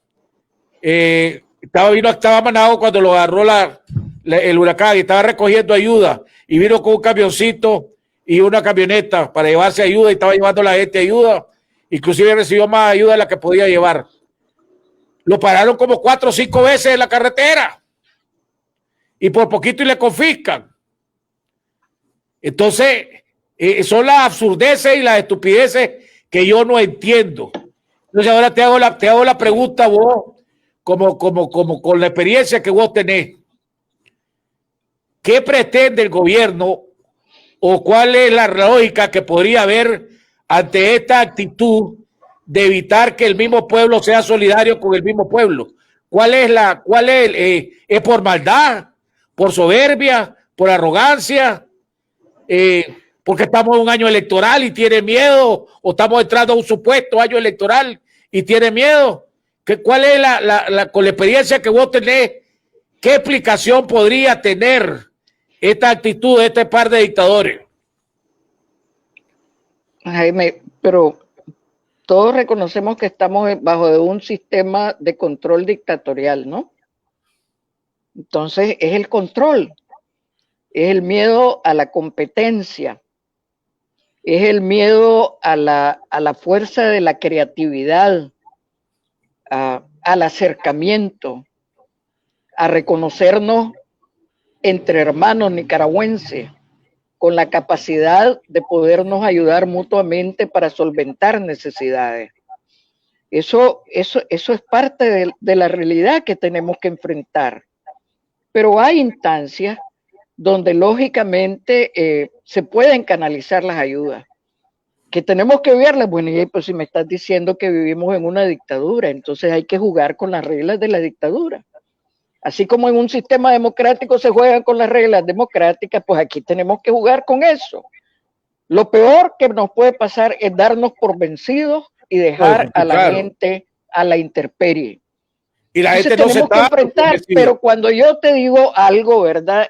B: estaba Managua cuando lo agarró el huracán y estaba recogiendo ayuda y vino con un camioncito y una camioneta para llevarse ayuda y estaba llevando a la gente ayuda inclusive recibió más ayuda de la que podía llevar. Lo pararon como 4 o 5 veces en la carretera y por poquito y le confiscan. Entonces, son las absurdeces y las estupideces que yo no entiendo. Entonces ahora te hago la pregunta a vos, como con la experiencia que vos tenés. ¿Qué pretende el gobierno o cuál es la lógica que podría haber ante esta actitud de evitar que el mismo pueblo sea solidario con el mismo pueblo? ¿Es por maldad, por soberbia, por arrogancia, porque estamos en un año electoral y tiene miedo, o estamos entrando a un supuesto año electoral y tiene miedo? ¿Cuál es con la experiencia que vos tenés, qué explicación podría tener esta actitud de este par de dictadores?
G: Jaime, pero todos reconocemos que estamos bajo de un sistema de control dictatorial, ¿no? Entonces es el control, es el miedo a la competencia, es el miedo a la fuerza de la creatividad, al acercamiento, a reconocernos entre hermanos nicaragüenses, con la capacidad de podernos ayudar mutuamente para solventar necesidades. Eso es parte de la realidad que tenemos que enfrentar. Pero hay instancias donde lógicamente se pueden canalizar las ayudas, que tenemos que verlas. Bueno, y pues si me estás diciendo que vivimos en una dictadura, entonces hay que jugar con las reglas de la dictadura. Así como en un sistema democrático se juegan con las reglas democráticas, pues aquí tenemos que jugar con eso. Lo peor que nos puede pasar es darnos por vencidos y dejar a la gente a la intemperie.
B: Y la
G: Entonces,
B: gente no se
G: tenemos que enfrentar, pero cuando yo te digo algo, ¿verdad?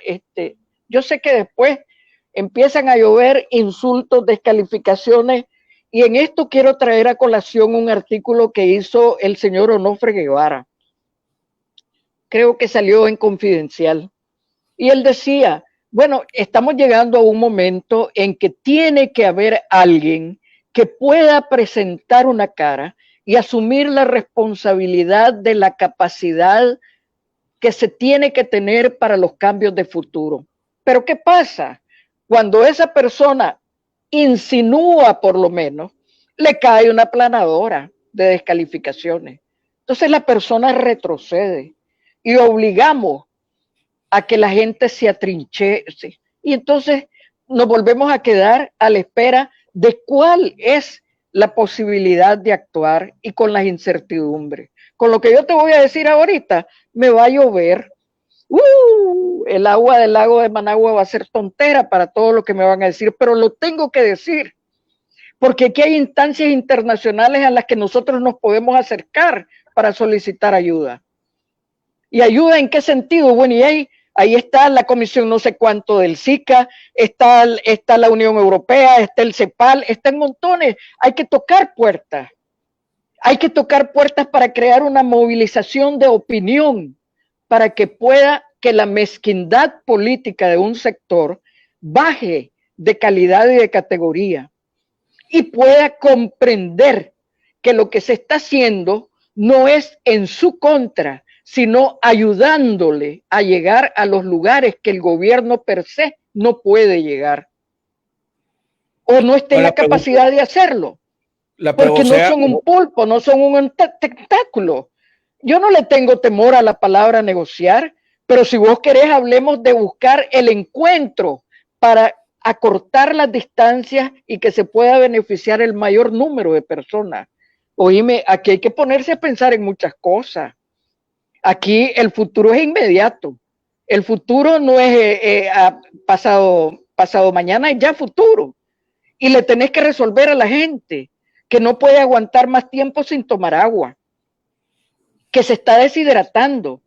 G: Yo sé que después empiezan a llover insultos, descalificaciones, y en esto quiero traer a colación un artículo que hizo el señor Onofre Guevara. Creo que salió en Confidencial. Y él decía, bueno, estamos llegando a un momento en que tiene que haber alguien que pueda presentar una cara y asumir la responsabilidad de la capacidad que se tiene que tener para los cambios de futuro. Pero ¿qué pasa? Cuando esa persona insinúa, por lo menos, le cae una planadora de descalificaciones. Entonces la persona retrocede y obligamos a que la gente se atrinche. Y entonces nos volvemos a quedar a la espera de cuál es la posibilidad de actuar y con las incertidumbres. Con lo que yo te voy a decir ahorita, me va a llover. El agua del lago de Managua va a ser tontera para todo lo que me van a decir, pero lo tengo que decir, porque aquí hay instancias internacionales a las que nosotros nos podemos acercar para solicitar ayuda. ¿Y ayuda en qué sentido? Bueno, y ahí está la comisión no sé cuánto del SICA, está la Unión Europea, está el CEPAL, están montones. Hay que tocar puertas. Hay que tocar puertas para crear una movilización de opinión, para que la mezquindad política de un sector baje de calidad y de categoría y pueda comprender que lo que se está haciendo no es en su contra, sino ayudándole a llegar a los lugares que el gobierno per se no puede llegar o no esté en la capacidad de hacerlo, porque no son un pulpo, no son un tentáculo. Yo no le tengo temor a la palabra negociar, pero si vos querés, hablemos de buscar el encuentro para acortar las distancias y que se pueda beneficiar el mayor número de personas. Oíme, aquí hay que ponerse a pensar en muchas cosas. Aquí el futuro es inmediato. El futuro no es pasado mañana, es ya futuro. Y le tenés que resolver a la gente que no puede aguantar más tiempo sin tomar agua, que se está deshidratando,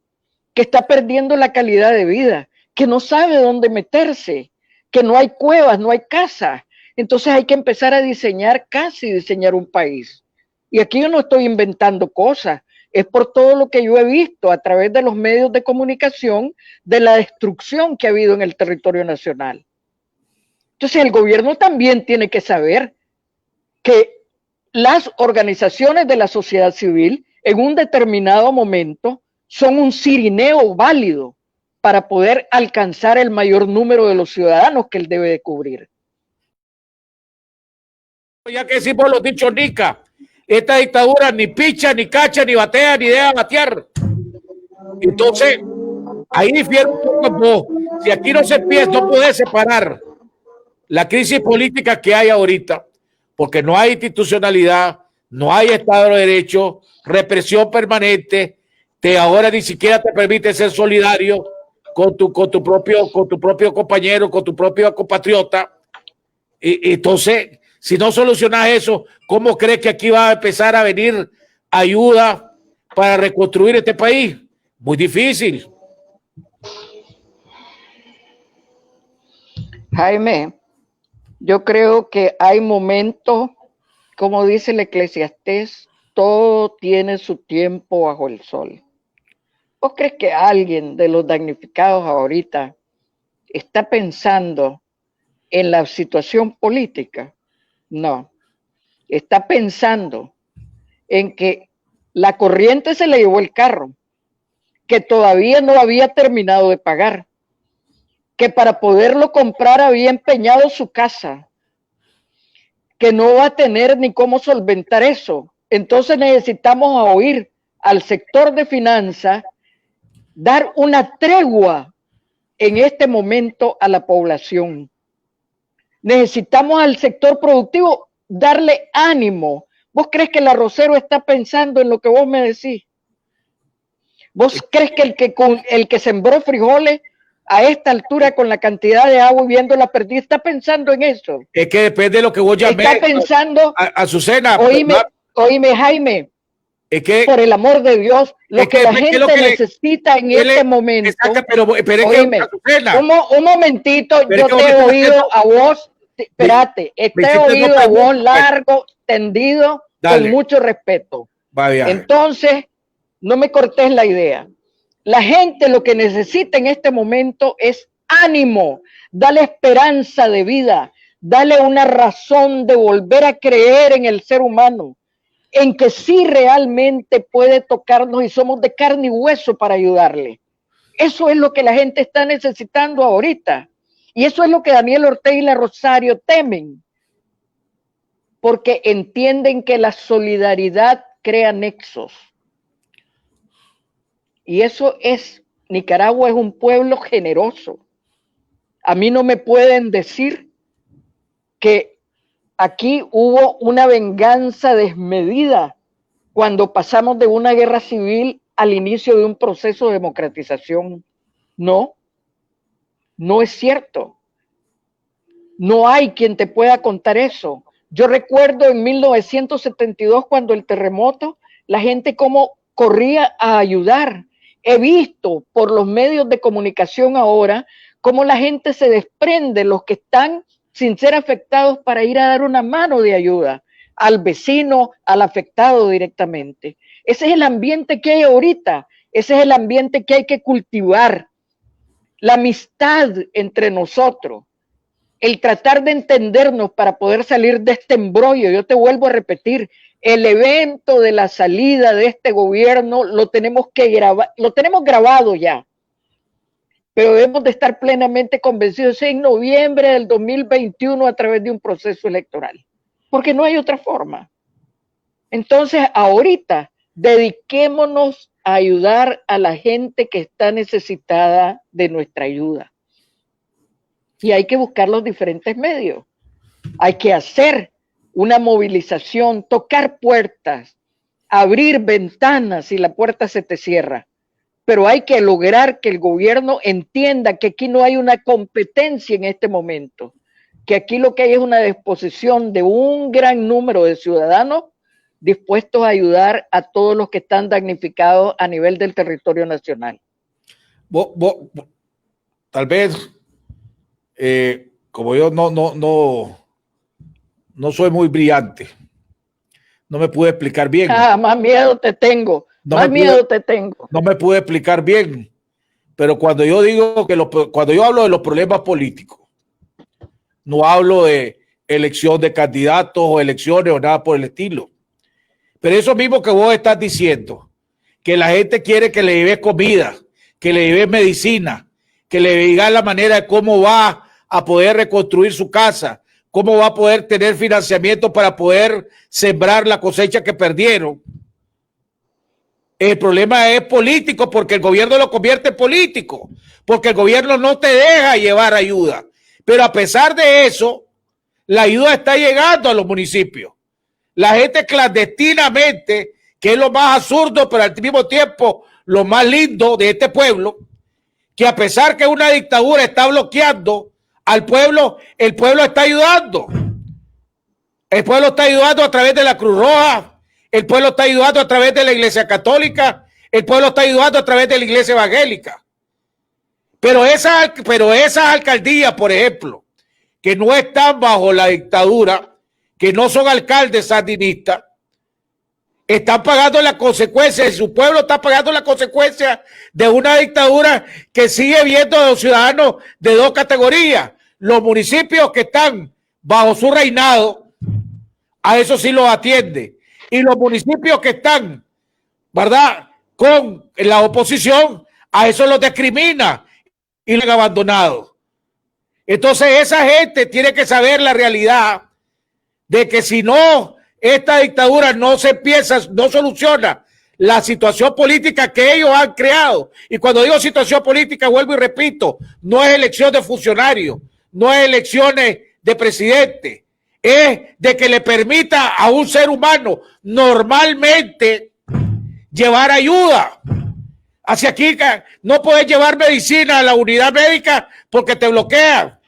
G: que está perdiendo la calidad de vida, que no sabe dónde meterse, que no hay cuevas, no hay casas. Entonces hay que empezar a diseñar casa y diseñar un país. Y aquí yo no estoy inventando cosas, es por todo lo que yo he visto a través de los medios de comunicación de la destrucción que ha habido en el territorio nacional. Entonces el gobierno también tiene que saber que las organizaciones de la sociedad civil en un determinado momento son un cirineo válido para poder alcanzar el mayor número de los ciudadanos que él debe de cubrir.
B: Ya que decimos los dichos nica, esta dictadura ni picha, ni cacha, ni batea, ni deja batear. Entonces, ahí difiero un poco en vos. Si aquí no se empieza, no puede separar la crisis política que hay ahorita, porque no hay institucionalidad, no hay Estado de Derecho, represión permanente, ahora ni siquiera te permite ser solidario con tu propio compañero, con tu propio compatriota. Y entonces, si no solucionas eso, ¿cómo crees que aquí va a empezar a venir ayuda para reconstruir este país? Muy difícil.
G: Jaime, yo creo que hay momentos, como dice el Eclesiastés, todo tiene su tiempo bajo el sol. ¿Vos crees que alguien de los damnificados ahorita está pensando en la situación política? No. Está pensando en que la corriente se le llevó el carro, que todavía no había terminado de pagar, que para poderlo comprar había empeñado su casa, que no va a tener ni cómo solventar eso. Entonces necesitamos oír al sector de finanzas dar una tregua en este momento a la población. Necesitamos al sector productivo darle ánimo. ¿Vos crees que el arrocero está pensando en lo que vos me decís? ¿Vos crees que el que sembró frijoles a esta altura con la cantidad de agua y viendo la perdida está pensando en eso?
B: Es que depende de lo que vos llamés.
G: Está pensando,
B: Azucena.
G: oíme, Jaime,
B: es que,
G: por el amor de Dios, lo que la gente necesita en este momento.
B: Pero
G: oíme, un momentito, yo te he oído a vos, espérate, te he oído a vos largo, tendido, con mucho respeto. Entonces, no me cortes la idea. La gente lo que necesita en este momento es ánimo, dale esperanza de vida, dale una razón de volver a creer en el ser humano, en que sí realmente puede tocarnos y somos de carne y hueso para ayudarle. Eso es lo que la gente está necesitando ahorita. Y eso es lo que Daniel Ortega y la Rosario temen, porque entienden que la solidaridad crea nexos. Y eso es, Nicaragua es un pueblo generoso. A mí no me pueden decir que aquí hubo una venganza desmedida cuando pasamos de una guerra civil al inicio de un proceso de democratización. No, no es cierto. No hay quien te pueda contar eso. Yo recuerdo en 1972, cuando el terremoto, la gente cómo corría a ayudar. He visto por los medios de comunicación ahora cómo la gente se desprende, los que están sin ser afectados, para ir a dar una mano de ayuda al vecino, al afectado directamente. Ese es el ambiente que hay ahorita, ese es el ambiente que hay que cultivar. La amistad entre nosotros, el tratar de entendernos para poder salir de este embrollo. Yo te vuelvo a repetir, el evento de la salida de este gobierno lo tenemos que grabar, lo tenemos grabado ya, pero debemos de estar plenamente convencidos en noviembre del 2021 a través de un proceso electoral, porque no hay otra forma. Entonces, ahorita, dediquémonos a ayudar a la gente que está necesitada de nuestra ayuda. Y hay que buscar los diferentes medios. Hay que hacer una movilización, tocar puertas, abrir ventanas si la puerta se te cierra. Pero hay que lograr que el gobierno entienda que aquí no hay una competencia en este momento, que aquí lo que hay es una disposición de un gran número de ciudadanos dispuestos a ayudar a todos los que están damnificados a nivel del territorio nacional.
B: Tal vez, como yo no soy muy brillante, no me pude explicar bien.
G: Más miedo te tengo. No me pude
B: explicar bien, pero cuando yo digo cuando yo hablo de los problemas políticos, no hablo de elección de candidatos o elecciones o nada por el estilo. Pero eso mismo que vos estás diciendo, que la gente quiere que le lleves comida, que le lleves medicina, que le digas la manera de cómo va a poder reconstruir su casa, cómo va a poder tener financiamiento para poder sembrar la cosecha que perdieron. El problema es político porque el gobierno lo convierte en político, porque el gobierno no te deja llevar ayuda. Pero a pesar de eso, la ayuda está llegando a los municipios. La gente clandestinamente, que es lo más absurdo, pero al mismo tiempo lo más lindo de este pueblo, que a pesar que una dictadura está bloqueando al pueblo, el pueblo está ayudando. El pueblo está ayudando a través de la Cruz Roja, el pueblo está ayudando a través de la Iglesia Católica, el pueblo está ayudando a través de la Iglesia Evangélica. Pero esas alcaldías, por ejemplo, que no están bajo la dictadura, que no son alcaldes sandinistas, están pagando las consecuencias, su pueblo está pagando las consecuencias de una dictadura que sigue viendo a los ciudadanos de dos categorías. Los municipios que están bajo su reinado, a eso sí los atiende. Y los municipios que están, ¿verdad?, con la oposición, a eso los discrimina y los han abandonado. Entonces esa gente tiene que saber la realidad de que si no, esta dictadura no soluciona la situación política que ellos han creado. Y cuando digo situación política, vuelvo y repito, no es elección de funcionarios, no es elecciones de presidente, es de que le permita a un ser humano normalmente llevar ayuda. Hacia aquí no puedes llevar medicina a la unidad médica porque te bloquean.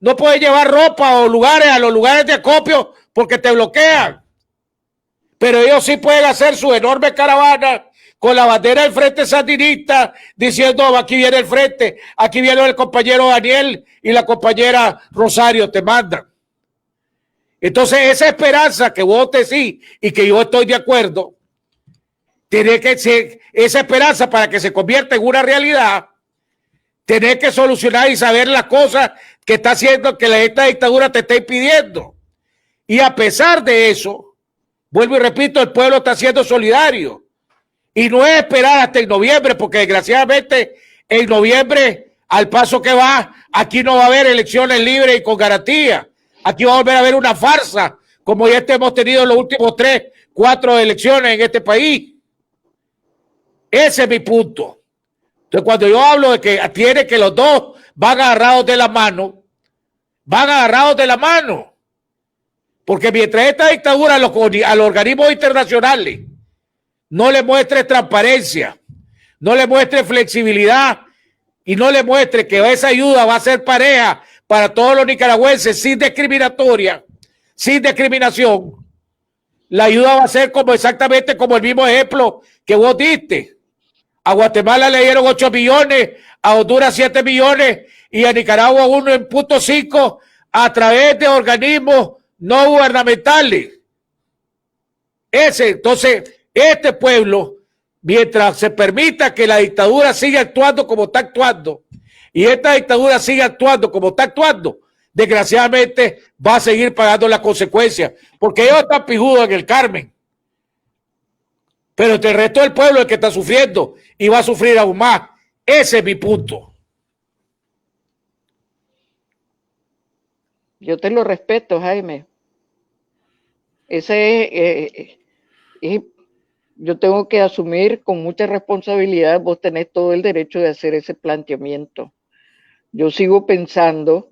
B: No puedes llevar ropa o a los lugares de acopio porque te bloquean. Pero ellos sí pueden hacer su enorme caravana con la bandera del Frente Sandinista diciendo aquí viene el frente, aquí viene el compañero Daniel y la compañera Rosario, te mandan. Entonces esa esperanza que vos decís y que yo estoy de acuerdo, tiene que ser esa esperanza para que se convierta en una realidad, tener que solucionar y saber las cosas que está haciendo que esta dictadura te está impidiendo. Y a pesar de eso, vuelvo y repito, el pueblo está siendo solidario. Y no es esperar hasta en noviembre, porque desgraciadamente en noviembre, al paso que va, aquí no va a haber elecciones libres y con garantía. Aquí va a volver a haber una farsa, como ya hemos tenido los últimos 3, 4 elecciones en este país. Ese es mi punto. Entonces, cuando yo hablo de que tiene que los dos van agarrados de la mano, porque mientras esta dictadura a los organismos internacionales no le muestre transparencia, no le muestre flexibilidad y no le muestre que esa ayuda va a ser pareja para todos los nicaragüenses sin discriminación, la ayuda va a ser exactamente como el mismo ejemplo que vos diste. A Guatemala le dieron 8 millones, a Honduras 7 millones y a Nicaragua 1.5 a través de organismos no gubernamentales. Entonces, este pueblo, mientras se permita que la dictadura siga actuando como está actuando, y esta dictadura sigue actuando como está actuando, desgraciadamente va a seguir pagando las consecuencias, porque ellos están pijudos en el Carmen. Pero el resto del pueblo es el que está sufriendo y va a sufrir aún más. Ese es mi punto.
G: Yo te lo respeto, Jaime. Yo tengo que asumir con mucha responsabilidad, vos tenés todo el derecho de hacer ese planteamiento. Yo sigo pensando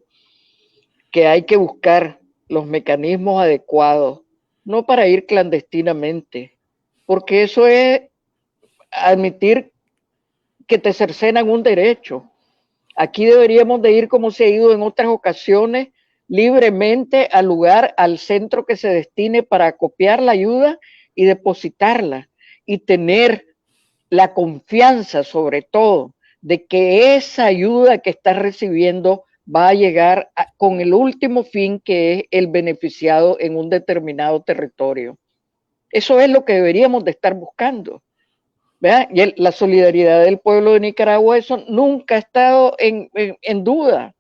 G: que hay que buscar los mecanismos adecuados, no para ir clandestinamente, porque eso es admitir que te cercenan un derecho. Aquí deberíamos de ir como se ha ido en otras ocasiones, libremente al lugar, al centro que se destine para acopiar la ayuda y depositarla y tener la confianza sobre todo de que esa ayuda que estás recibiendo va a llegar con el último fin que es el beneficiado en un determinado territorio. Eso es lo que deberíamos de estar buscando, ¿verdad? Y la solidaridad del pueblo de Nicaragua, eso nunca ha estado en duda.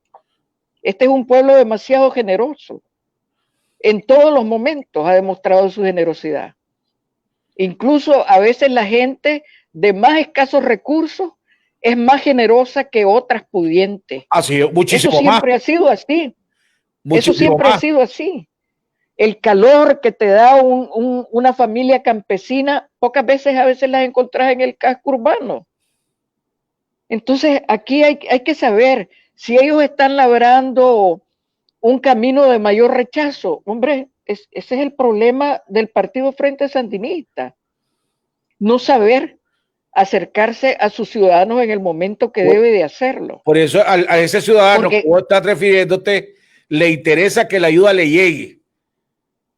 G: Este es un pueblo demasiado generoso. en todos los momentos ha demostrado su generosidad. Incluso a veces la gente de más escasos recursos es más generosa que otras pudientes.
B: Así, muchísimo
G: Eso siempre
B: más.
G: ha sido así.
B: Muchísimo
G: Eso siempre
B: más.
G: ha sido así. El calor que te da una familia campesina, pocas veces a veces las encontrás en el casco urbano. Entonces aquí hay que saber si ellos están labrando un camino de mayor rechazo. Hombre, ese es el problema del Partido Frente Sandinista. No saber acercarse a sus ciudadanos en el momento que debe de hacerlo.
B: Por eso a ese ciudadano
G: Porque,
B: que vos estás refiriéndote, le interesa que la ayuda le llegue.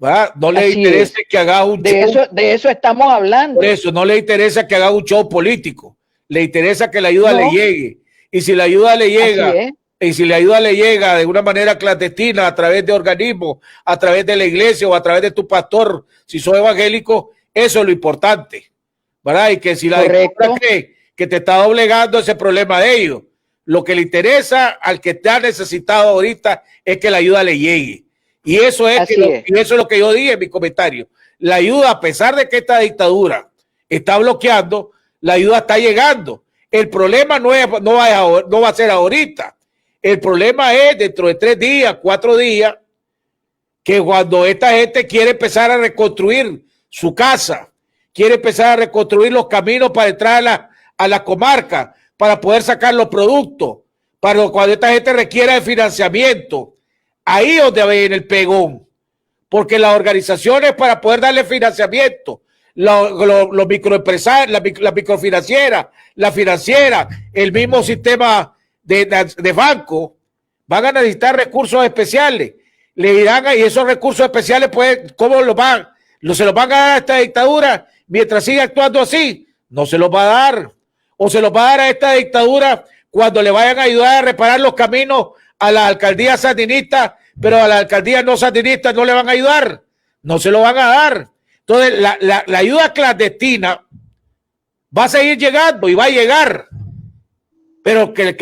B: ¿Va? No le interesa que haga un show.
G: De eso estamos hablando.
B: Por eso no le interesa que haga un show político. Le interesa que la ayuda le llegue. Y si la ayuda le llega, y si la ayuda le llega de una manera clandestina, a través de organismos, a través de la iglesia o a través de tu pastor, si sos evangélico, eso es lo importante, ¿verdad? Y que si la dictadura cree que te está doblegando, ese problema de ellos. Lo que le interesa al que te ha necesitado ahorita es que la ayuda le llegue. Y eso es, y eso es lo que yo dije en mi comentario. La ayuda, a pesar de que esta dictadura está bloqueando, la ayuda está llegando. El problema no va a ser ahorita. El problema es dentro de 3 días, 4 días, que cuando esta gente quiere empezar a reconstruir su casa, quiere empezar a reconstruir los caminos para entrar a la comarca, para poder sacar los productos, para cuando esta gente requiera de financiamiento, ahí es donde viene el pegón, porque las organizaciones para poder darle financiamiento, los microempresarios, la microfinanciera, la financiera, el mismo sistema de banco, van a necesitar recursos especiales. Le dirán, y esos recursos especiales, pues, ¿cómo se los van a dar a esta dictadura mientras siga actuando así? No se los va a dar. O se los va a dar a esta dictadura cuando le vayan a ayudar a reparar los caminos a la alcaldía sandinista, pero a la alcaldía no sandinista no le van a ayudar. No se lo van a dar. Entonces, la ayuda clandestina va a seguir llegando y va a llegar. Pero que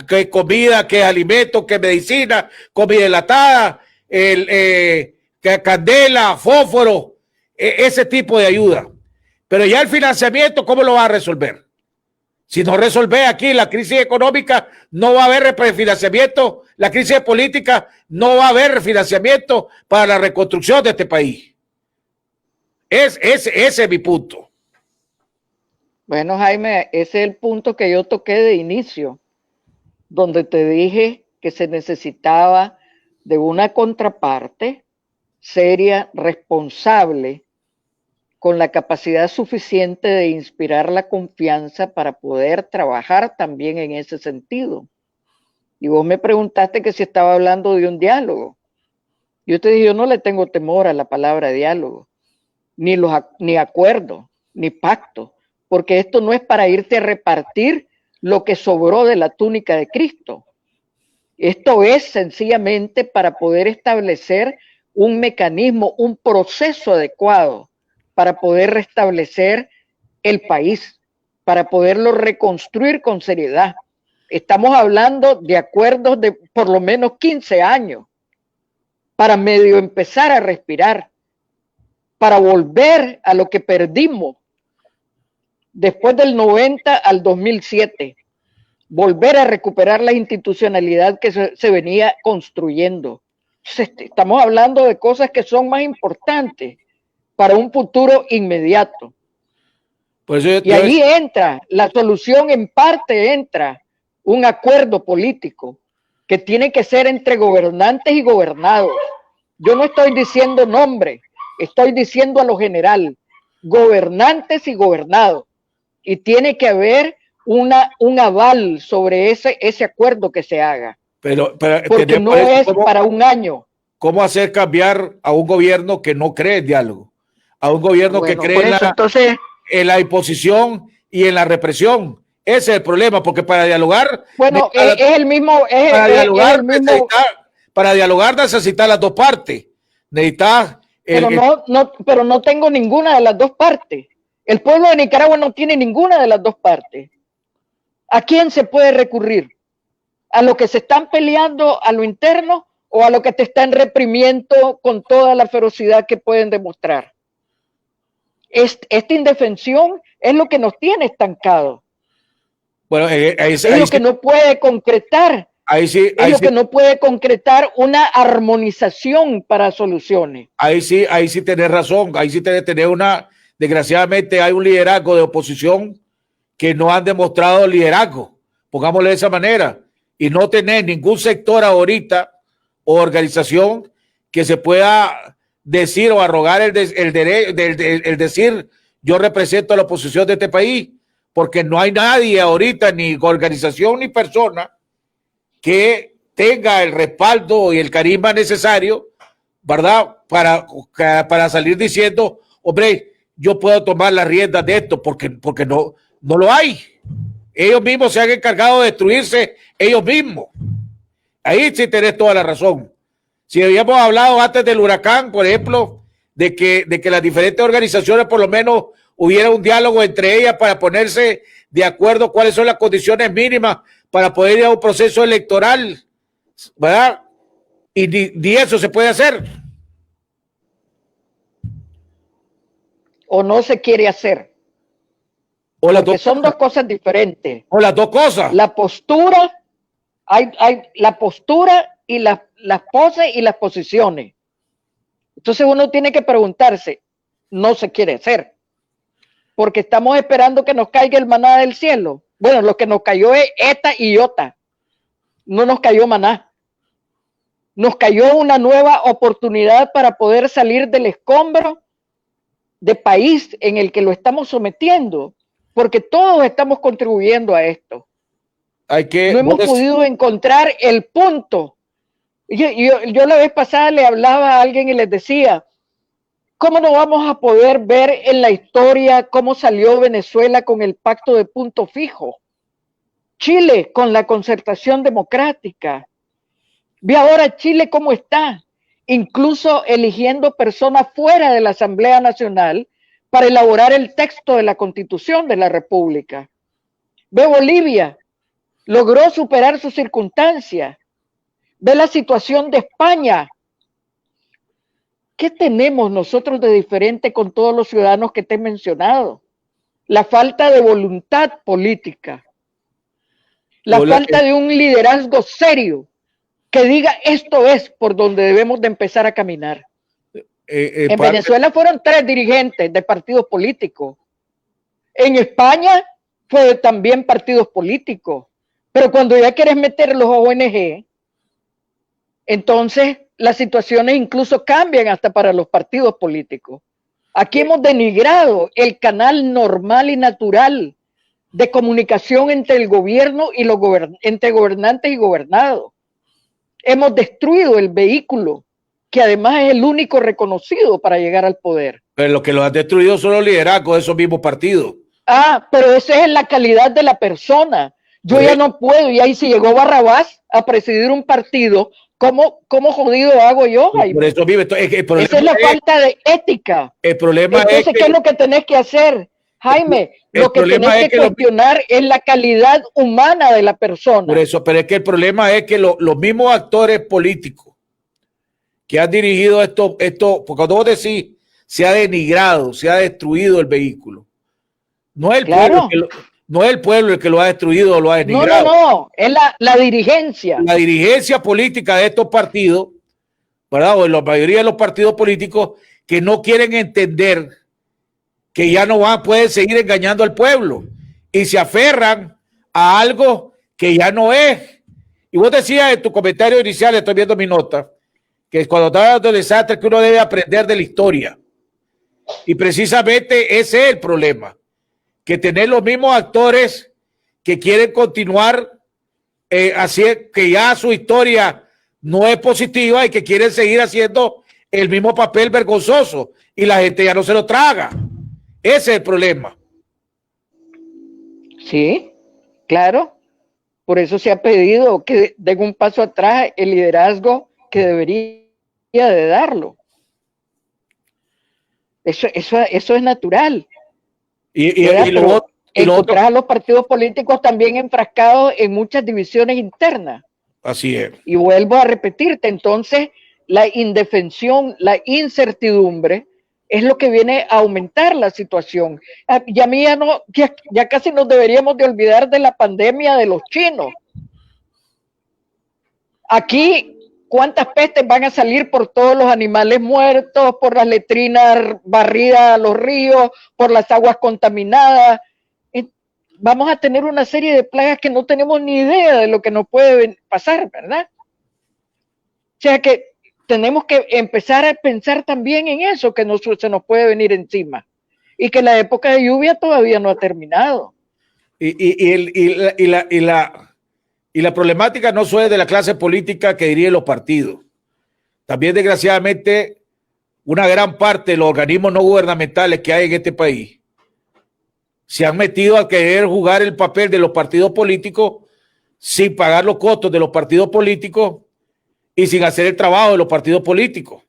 B: es comida, que es alimento, que es medicina, comida enlatada, que candela, fósforo, ese tipo de ayuda. Pero ya el financiamiento, ¿cómo lo va a resolver? Si no resuelve aquí la crisis económica, no va a haber refinanciamiento. La crisis política, no va a haber refinanciamiento para la reconstrucción de este país. Ese es mi punto.
G: Bueno, Jaime, ese es el punto que yo toqué de inicio, donde te dije que se necesitaba de una contraparte seria, responsable, con la capacidad suficiente de inspirar la confianza para poder trabajar también en ese sentido. Y vos me preguntaste que si estaba hablando de un diálogo. Yo te dije, yo no le tengo temor a la palabra diálogo, ni acuerdo, ni pacto, porque esto no es para irte a repartir lo que sobró de la túnica de Cristo. Esto es sencillamente para poder establecer un mecanismo, un proceso adecuado para poder restablecer el país, para poderlo reconstruir con seriedad. Estamos hablando de acuerdos de por lo menos 15 años para medio empezar a respirar, para volver a lo que perdimos después del 90 al 2007, volver a recuperar la institucionalidad que se venía construyendo. Estamos hablando de cosas que son más importantes para un futuro inmediato.
B: Pues
G: y allí entra, la solución en parte entra un acuerdo político que tiene que ser entre gobernantes y gobernados. Yo no estoy diciendo nombre, estoy diciendo a lo general, gobernantes y gobernados. Y tiene que haber un aval sobre ese acuerdo que se haga. Porque no es para un año.
B: ¿Cómo hacer cambiar a un gobierno que no cree en diálogo? A un gobierno que cree en la imposición y en la represión. Ese es el problema, porque para dialogar...
G: Bueno, es el mismo...
B: Para dialogar necesitas las dos partes. Necesitas...
G: Pero no tengo ninguna de las dos partes. El pueblo de Nicaragua no tiene ninguna de las dos partes. ¿A quién se puede recurrir? ¿A lo que se están peleando a lo interno o a lo que te están reprimiendo con toda la ferocidad que pueden demostrar. Esta indefensión es lo que nos tiene estancados.
B: Bueno,
G: Es lo que no puede concretar. Es lo que no puede concretar una armonización para soluciones.
B: Ahí sí tenés razón. Ahí sí tenés desgraciadamente hay un liderazgo de oposición que no han demostrado liderazgo, pongámosle de esa manera, y no tenés ningún sector ahorita o organización que se pueda decir o arrogar el decir yo represento a la oposición de este país, porque no hay nadie ahorita, ni organización ni persona que tenga el respaldo y el carisma necesario, ¿verdad? Para salir diciendo, hombre, yo puedo tomar las riendas de esto, porque no lo hay. Ellos mismos se han encargado de destruirse ellos mismos. Ahí sí tenés toda la razón. Si habíamos hablado antes del huracán, por ejemplo, de que las diferentes organizaciones por lo menos hubiera un diálogo entre ellas para ponerse de acuerdo cuáles son las condiciones mínimas para poder ir a un proceso electoral, ¿verdad? Y ni eso se puede hacer.
G: O no se quiere hacer.
B: O las
G: porque son dos cosas diferentes.
B: O las dos cosas.
G: La postura, hay la postura y las poses y las posiciones. Entonces uno tiene que preguntarse, no se quiere hacer, porque estamos esperando que nos caiga el maná del cielo. Bueno, lo que nos cayó es eta y iota. No nos cayó maná. Nos cayó una nueva oportunidad para poder salir del escombro de país en el que lo estamos sometiendo, porque todos estamos contribuyendo a esto. No hemos podido encontrar el punto. Yo la vez pasada le hablaba a alguien y les decía, ¿cómo no vamos a poder ver en la historia cómo salió Venezuela con el pacto de punto fijo? Chile con la concertación democrática. Ve ahora Chile cómo está, incluso eligiendo personas fuera de la Asamblea Nacional para elaborar el texto de la Constitución de la República. Ve Bolivia, logró superar sus circunstancias. Ve la situación de España. ¿Qué tenemos nosotros de diferente con todos los ciudadanos que te he mencionado? La falta de voluntad política. La falta de un liderazgo serio que diga esto es por donde debemos de empezar a caminar. En Venezuela fueron 3 dirigentes de partidos políticos. En España fue también partidos políticos. Pero cuando ya quieres meter los ONG, entonces las situaciones incluso cambian hasta para los partidos políticos. Aquí hemos denigrado el canal normal y natural de comunicación entre el gobierno y entre gobernantes y gobernados. Hemos destruido el vehículo, que además es el único reconocido para llegar al poder.
B: Pero lo que los han destruido son los liderazgos de esos mismos partidos.
G: Ah, pero esa es la calidad de la persona. Yo ya no puedo, y ahí si llegó Barrabás a presidir un partido, ¿cómo jodido hago yo, Jaime? Por eso vive. Esa es la falta de ética.
B: El problema
G: Entonces, ¿qué es lo que tenés que hacer, Jaime? Lo que tenés que cuestionar es la calidad humana de la persona.
B: Por eso, pero es que el problema es que los mismos actores políticos que han dirigido esto, porque cuando vos decís se ha denigrado, se ha destruido el vehículo, no es el pueblo no es el pueblo el que lo ha destruido o lo ha denigrado.
G: No, es la dirigencia.
B: La dirigencia política de estos partidos, ¿verdad? O de la mayoría de los partidos políticos que no quieren entender que ya no pueden seguir engañando al pueblo y se aferran a algo que ya no es. Y vos decías en tu comentario inicial, estoy viendo mi nota, que cuando estaba del desastre que uno debe aprender de la historia. Y precisamente ese es el problema, que tener los mismos actores que quieren continuar así, que ya su historia no es positiva y que quieren seguir haciendo el mismo papel vergonzoso y la gente ya no se lo traga. Ese es el problema.
G: Sí, claro. Por eso se ha pedido que den un paso atrás el liderazgo que debería de darlo. Eso es natural. Encontrás a los partidos políticos también enfrascados en muchas divisiones internas.
B: Así es.
G: Y vuelvo a repetirte, entonces la indefensión, la incertidumbre es lo que viene a aumentar la situación. Y a mí ya casi nos deberíamos de olvidar de la pandemia de los chinos. Aquí, ¿cuántas pestes van a salir por todos los animales muertos, por las letrinas barridas a los ríos, por las aguas contaminadas? Vamos a tener una serie de plagas que no tenemos ni idea de lo que nos puede pasar, ¿verdad? O sea que tenemos que empezar a pensar también en eso que se nos puede venir encima y que la época de lluvia todavía no ha terminado.
B: Y la problemática no solo es de la clase política que dirigen los partidos. También, desgraciadamente, una gran parte de los organismos no gubernamentales que hay en este país se han metido a querer jugar el papel de los partidos políticos sin pagar los costos de los partidos políticos y sin hacer el trabajo de los partidos políticos.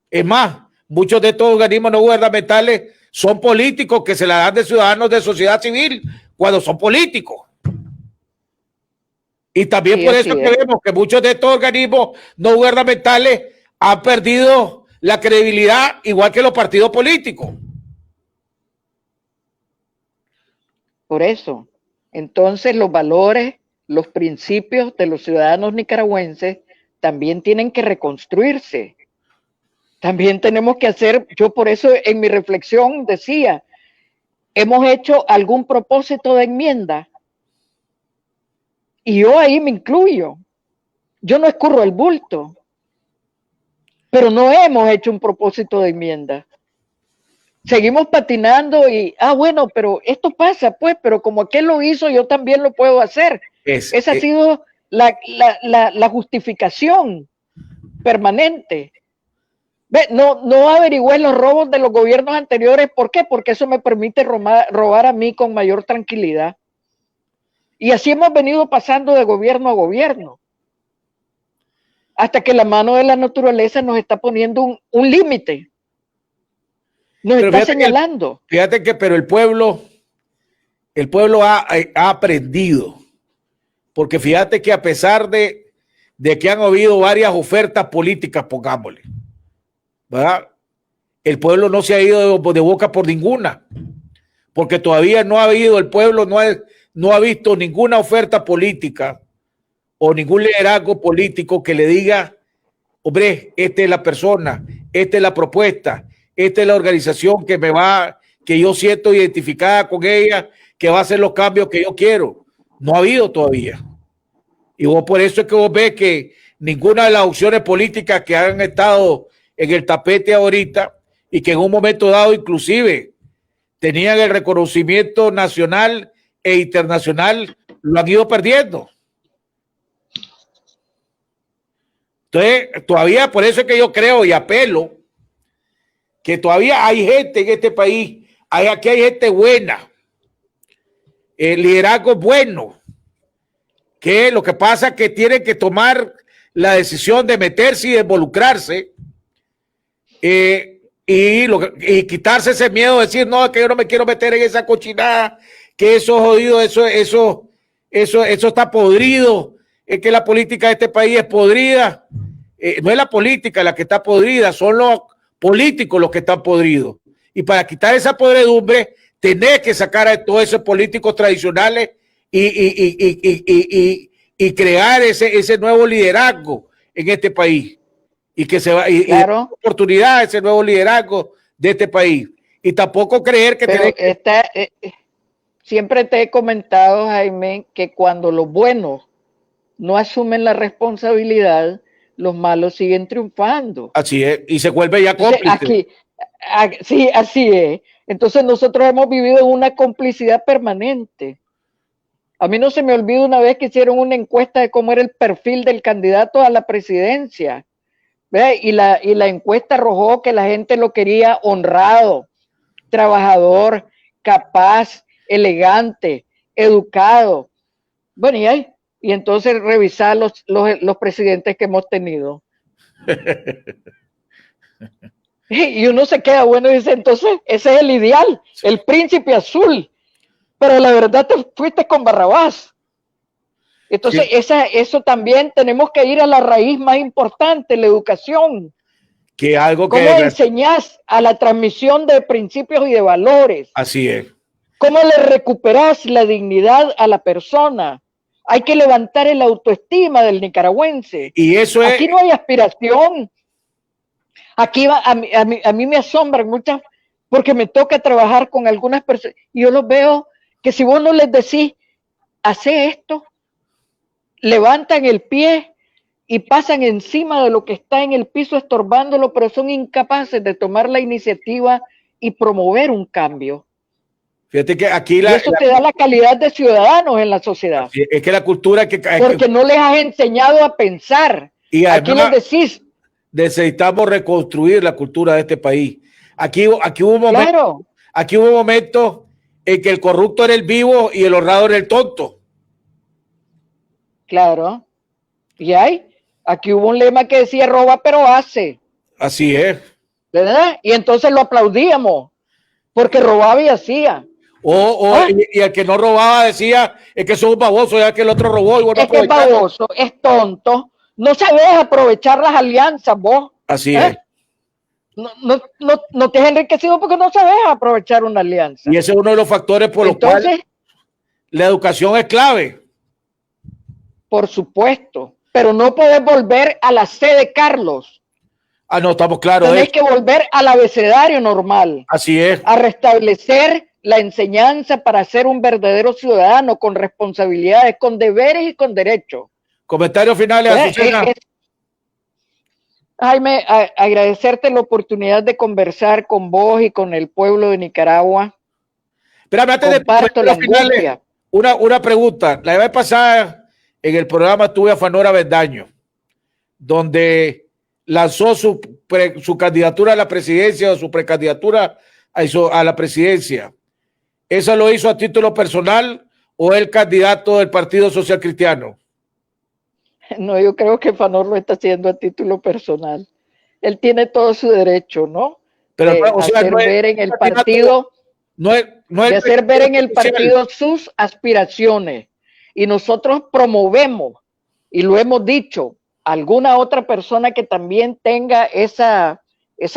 B: Es más, muchos de estos organismos no gubernamentales son políticos que se la dan de ciudadanos de sociedad civil cuando son políticos. Y también sí, por eso que vemos que muchos de estos organismos no gubernamentales han perdido la credibilidad igual que los partidos políticos.
G: Por eso, entonces los valores, los principios de los ciudadanos nicaragüenses también tienen que reconstruirse. También tenemos que hacer, yo por eso en mi reflexión decía, hemos hecho algún propósito de enmienda. Y yo ahí me incluyo. Yo no escurro el bulto. Pero no hemos hecho un propósito de enmienda. Seguimos patinando y, bueno, pero esto pasa, pues, pero como aquel lo hizo, yo también lo puedo hacer. Esa ha sido la justificación permanente. No averigüé los robos de los gobiernos anteriores. ¿Por qué? Porque eso me permite robar a mí con mayor tranquilidad. Y así hemos venido pasando de gobierno a gobierno. Hasta que la mano de la naturaleza nos está poniendo un límite. Nos está señalando.
B: Fíjate que, pero el pueblo ha aprendido. Porque fíjate que a pesar de que han habido varias ofertas políticas, pongámosle, ¿verdad? El pueblo no se ha ido de boca por ninguna. Porque todavía no ha habido, el pueblo no ha visto ninguna oferta política o ningún liderazgo político que le diga, hombre, esta es la persona, esta es la propuesta, esta es la organización que yo siento identificada con ella, que va a hacer los cambios que yo quiero. No ha habido todavía. Y por eso es que vos ves que ninguna de las opciones políticas que han estado en el tapete ahorita y que en un momento dado inclusive tenían el reconocimiento nacional e internacional, lo han ido perdiendo. Entonces, todavía, por eso es que yo creo y apelo que todavía hay gente en este país, aquí hay gente buena, liderazgo bueno, que lo que pasa es que tienen que tomar la decisión de meterse y de involucrarse y quitarse ese miedo de decir, no, que yo no me quiero meter en esa cochinada, que eso es jodido, eso está podrido, es que la política de este país es podrida. No es la política la que está podrida, son los políticos los que están podridos. Y para quitar esa podredumbre, tenés que sacar a todos esos políticos tradicionales y crear ese nuevo liderazgo en este país. Y que se va claro. Y oportunidad a ese nuevo liderazgo de este país. Y tampoco creer que
G: siempre te he comentado, Jaime, que cuando los buenos no asumen la responsabilidad, los malos siguen triunfando.
B: Así es, y se vuelve ya cómplice.
G: Sí, así es. Entonces nosotros hemos vivido en una complicidad permanente. A mí no se me olvida una vez que hicieron una encuesta de cómo era el perfil del candidato a la presidencia. ¿Ve? Y la encuesta arrojó que la gente lo quería honrado, trabajador, capaz, elegante, educado. Bueno, y entonces revisar los presidentes que hemos tenido. Y uno se queda bueno y dice, entonces ese es el ideal, el príncipe azul. Pero la verdad te fuiste con Barrabás. Entonces,
B: Sí.
G: eso también tenemos que ir a la raíz más importante, la educación.
B: Que algo
G: ¿Cómo
B: que
G: enseñás a la transmisión de principios y de valores?
B: así es.
G: ¿Cómo le recuperás la dignidad a la persona? Hay que levantar el autoestima del nicaragüense.
B: Y eso es,
G: Aquí no hay aspiración. Aquí a mí me asombran muchas, porque me toca trabajar con algunas personas y yo los veo que si vos no les decís, hace esto, levantan el pie y pasan encima de lo que está en el piso estorbándolo, pero son incapaces de tomar la iniciativa y promover un cambio.
B: fíjate que aquí
G: Y eso te da la calidad de ciudadanos en la sociedad,
B: es que la cultura
G: porque no les has enseñado a pensar.
B: y
G: Aquí les
B: además
G: decís,
B: necesitamos reconstruir la cultura de este país. Aquí hubo un momento,
G: claro,
B: aquí hubo un momento en que el corrupto era el vivo y el honrado era el tonto.
G: claro. Y aquí hubo un lema que decía roba pero hace,
B: Así es.
G: ¿verdad? Y entonces lo aplaudíamos, porque robaba y hacía. ¿Ah?
B: Y el que no robaba decía, es que sos un baboso, ya que el otro robó y vos no
G: Es que es
B: aprovechaste.
G: baboso, es tonto, no sabes aprovechar las alianzas vos.
B: Así es.
G: No te has enriquecido porque no sabes aprovechar una alianza.
B: Y ese es uno de los factores por los
G: Entonces,
B: cuales la educación es clave.
G: por supuesto, pero no podés volver a la C de Carlos.
B: Ah, no, estamos claros de
G: Tenés
B: eso.
G: que volver al abecedario normal,
B: Así es.
G: a restablecer la enseñanza para ser un verdadero ciudadano con responsabilidades, con deberes y con derechos.
B: Comentarios finales, Azucena.
G: Jaime, agradecerte la oportunidad de conversar con vos y con el pueblo de Nicaragua.
B: Espérame, antes de
G: Comparto la
B: comentarios finales,
G: angustia.
B: una pregunta. La vez pasada en el programa tuve a Fanora Bendaño, donde lanzó su candidatura a la presidencia o su precandidatura a la presidencia. ¿Eso lo hizo a título personal o el candidato del Partido Social Cristiano?
G: No, yo creo que Fanor lo está haciendo a título personal. Él tiene todo su derecho, ¿no?
B: Pero
G: de hacer ver en el partido, de hacer ver en el partido sus aspiraciones. Y nosotros promovemos, y lo hemos dicho, alguna otra persona que también tenga esa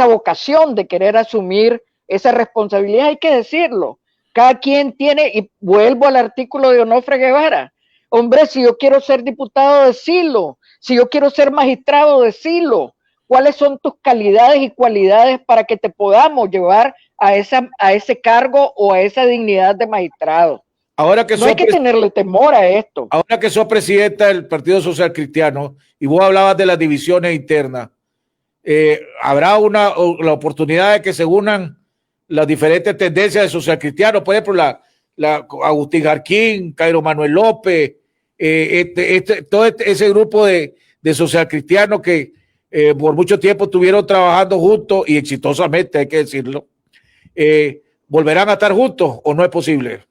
G: vocación de querer asumir esa responsabilidad, hay que decirlo. Cada quien tiene, y vuelvo al artículo de Onofre Guevara, hombre, si yo quiero ser diputado, decilo. Si yo quiero ser magistrado, decilo. ¿Cuáles son tus calidades y cualidades para que te podamos llevar a ese cargo o a esa dignidad de magistrado?
B: Ahora que
G: no hay que tenerle temor a esto.
B: Ahora que sos presidenta del Partido Social Cristiano y vos hablabas de las divisiones internas, ¿habrá la oportunidad de que se unan las diferentes tendencias de social cristiano? Por ejemplo, Agustín Jarquín, Cairo Manuel López, todo ese grupo de social cristianos que por mucho tiempo estuvieron trabajando juntos y exitosamente, hay que decirlo. ¿Volverán a estar juntos o no es posible?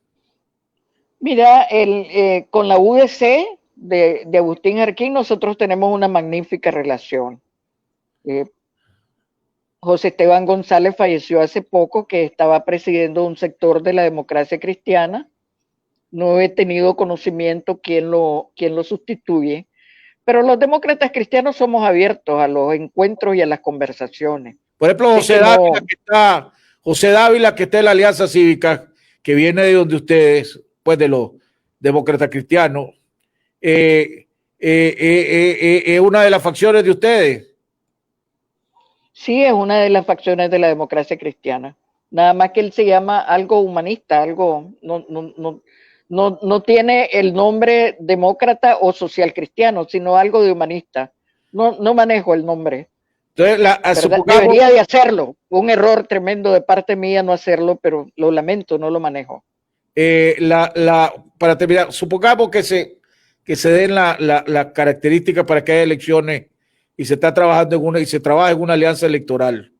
G: Mira, con la UDC de Agustín Jarquín nosotros tenemos una magnífica relación. José Esteban González falleció hace poco, que estaba presidiendo un sector de la democracia cristiana. No he tenido conocimiento quién lo sustituye, pero los demócratas cristianos somos abiertos a los encuentros y a las conversaciones.
B: Por ejemplo, José Dávila, que está en la Alianza Cívica, que viene de donde ustedes, pues de los demócratas cristianos, es una de las facciones de ustedes.
G: Sí, es una de las facciones de la democracia cristiana. Nada más que él se llama algo humanista, algo no tiene el nombre demócrata o social cristiano, sino algo de humanista. No manejo el nombre.
B: Entonces,
G: debería de hacerlo. Un error tremendo de parte mía no hacerlo, pero lo lamento, no lo manejo.
B: Para terminar, supongamos que se den la característica para que haya elecciones y se está trabajando y se trabaja en una alianza electoral.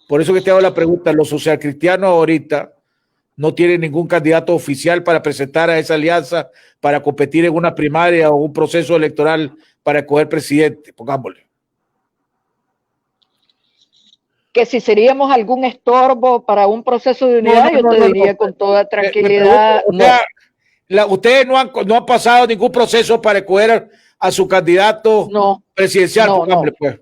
B: Por eso que te hago la pregunta, los socialcristianos ahorita no tienen ningún candidato oficial para presentar a esa alianza para competir en una primaria o un proceso electoral para escoger presidente, pongámosle.
G: Que si seríamos algún estorbo para un proceso de unidad, yo te diría con toda tranquilidad.
B: Ustedes no han pasado ningún proceso para escoger a su candidato presidencial. Pues.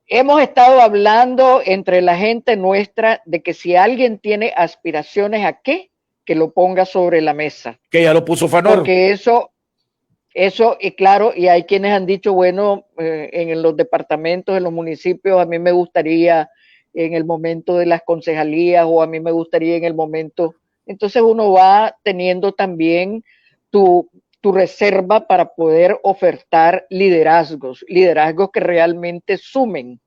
G: Hemos estado hablando entre la gente nuestra de que si alguien tiene aspiraciones a qué, que lo ponga sobre la mesa.
B: Que ya lo puso Fanor.
G: Porque eso, y claro, y hay quienes han dicho, bueno, en los departamentos, en los municipios, a mí me gustaría en el momento de las concejalías, o a mí me gustaría en el momento. Entonces uno va teniendo también tu reserva para poder ofertar liderazgos que realmente sumen,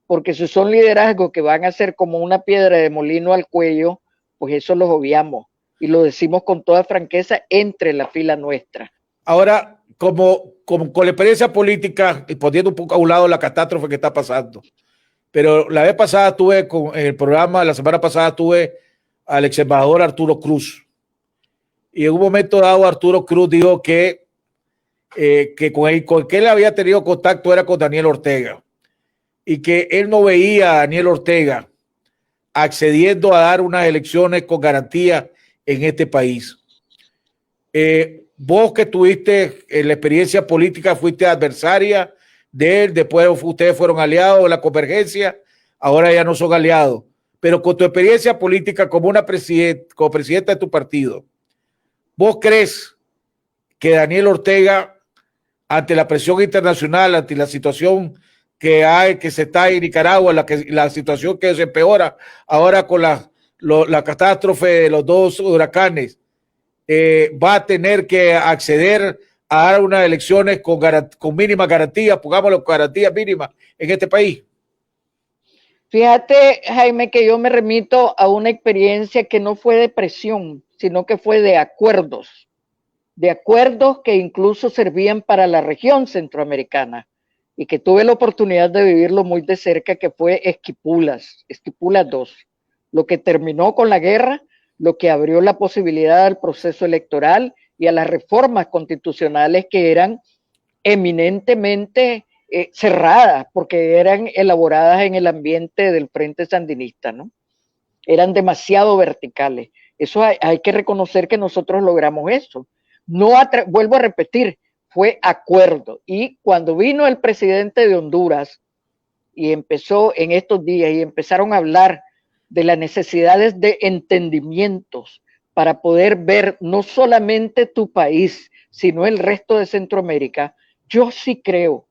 G: porque si son liderazgos que van a ser como una piedra de molino al cuello, pues eso los obviamos y lo decimos con toda franqueza entre la fila nuestra.
B: Ahora, como con la experiencia política y poniendo un poco a un lado la catástrofe que está pasando, pero la vez pasada tuve con el programa, la semana pasada tuve al ex embajador Arturo Cruz. Y en un momento dado Arturo Cruz dijo que con que él había tenido contacto era con Daniel Ortega y que él no veía a Daniel Ortega accediendo a dar unas elecciones con garantía en este país. Vos que tuviste la experiencia política, fuiste adversaria de él, después ustedes fueron aliados de la convergencia, ahora ya no son aliados, pero con tu experiencia política como como presidenta de tu partido, ¿vos crees que Daniel Ortega, ante la presión internacional, ante la situación que se está en Nicaragua, la situación que se empeora ahora con la catástrofe de los dos huracanes, va a tener que acceder a dar unas elecciones con mínimas garantías, pongámoslo con garantías mínimas en este país?
G: Fíjate, Jaime, que yo me remito a una experiencia que no fue de presión, sino que fue de acuerdos que incluso servían para la región centroamericana y que tuve la oportunidad de vivirlo muy de cerca, que fue Esquipulas 2, lo que terminó con la guerra, lo que abrió la posibilidad al proceso electoral y a las reformas constitucionales que eran eminentemente cerradas, porque eran elaboradas en el ambiente del Frente Sandinista, ¿no? Eran demasiado verticales. Eso hay que reconocer que nosotros logramos eso. Vuelvo a repetir, fue acuerdo. Y cuando vino el presidente de Honduras y empezó en estos días y empezaron a hablar de las necesidades de entendimientos para poder ver no solamente tu país, sino el resto de Centroamérica, yo sí creo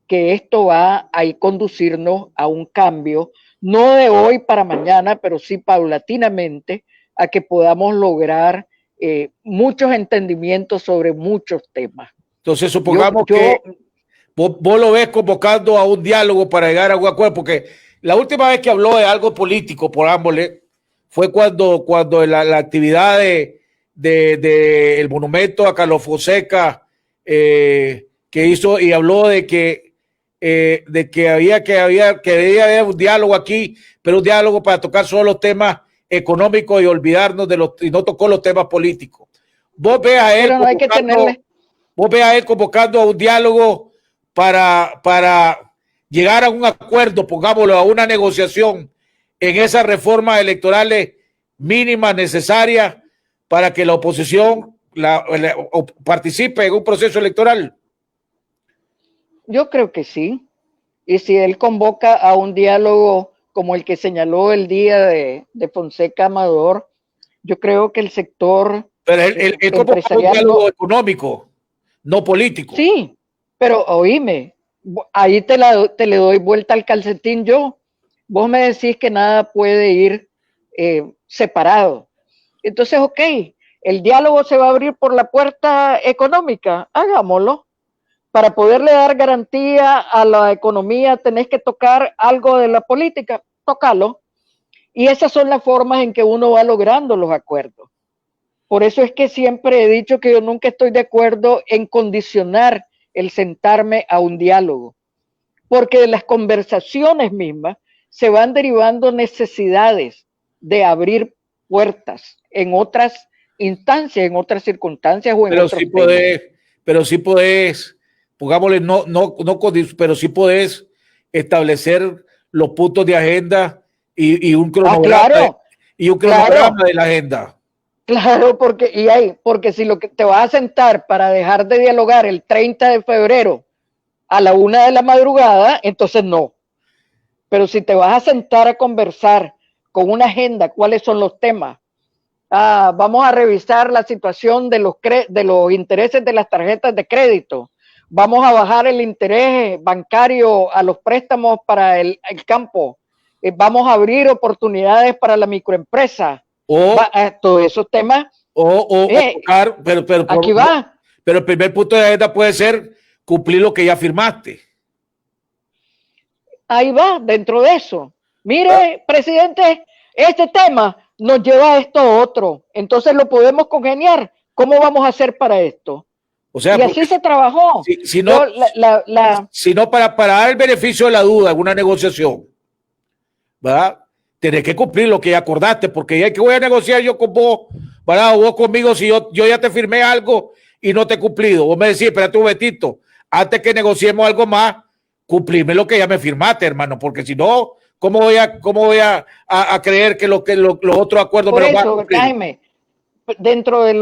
G: que esto va a conducirnos a un cambio, no de hoy para mañana, pero sí paulatinamente, a que podamos lograr muchos entendimientos sobre muchos temas.
B: Entonces supongamos que vos lo ves convocando a un diálogo para llegar a un acuerdo, porque la última vez que habló de algo político, por ambos, fue cuando la actividad de el monumento a Carlos Fonseca que hizo, y habló de que debía haber un diálogo aquí, pero un diálogo para tocar solo los temas económicos y olvidarnos y no tocó los temas políticos. Vos ves a él, convocando a un diálogo para llegar a un acuerdo, pongámoslo, a una negociación en esas reformas electorales mínimas necesarias para que la oposición participe en un proceso electoral.
G: Yo creo que sí. Y si él convoca a un diálogo como el que señaló el día de Fonseca Amador, yo creo que el sector
B: pero él convoca un diálogo económico, no político.
G: Sí, pero oíme, ahí te le doy vuelta al calcetín yo. Vos me decís que nada puede ir separado. Entonces, ok, el diálogo se va a abrir por la puerta económica, hagámoslo. Para poderle dar garantía a la economía tenés que tocar algo de la política, tócalo. Y esas son las formas en que uno va logrando los acuerdos. Por eso es que siempre he dicho que yo nunca estoy de acuerdo en condicionar el sentarme a un diálogo, porque de las conversaciones mismas se van derivando necesidades de abrir puertas en otras instancias, en otras circunstancias o en otros temas.
B: Pero sí podés, pongámosle, pero sí podés establecer los puntos de agenda y un cronograma,
G: claro,
B: y un cronograma de la agenda.
G: Claro, porque si lo que te vas a sentar para dejar de dialogar el 30 de febrero a la 1 de la madrugada, entonces no. Pero si te vas a sentar a conversar con una agenda, ¿cuáles son los temas? Vamos a revisar la situación de los intereses de las tarjetas de crédito. Vamos a bajar el interés bancario a los préstamos para el campo. Vamos a abrir oportunidades para la microempresa. Todos esos temas.
B: Pero
G: aquí va.
B: Pero el primer punto de la agenda puede ser cumplir lo que ya firmaste.
G: Ahí va, dentro de eso. Mire, presidente, este tema nos lleva a esto otro. Entonces lo podemos congeniar. ¿Cómo vamos a hacer para esto?
B: O sea,
G: y así se trabajó.
B: Si no, para dar el beneficio de la duda en una negociación, ¿verdad? Tenés que cumplir lo que ya acordaste, porque ya que voy a negociar yo con vos, ¿verdad? O vos conmigo, si yo ya te firmé algo y no te he cumplido. Vos me decís, espérate un momentito, antes que negociemos algo más, cumplirme lo que ya me firmaste, hermano, porque si no, ¿cómo voy a creer que los otros acuerdos
G: Por
B: me los
G: eso,
B: van a cumplir?
G: Jaime, dentro de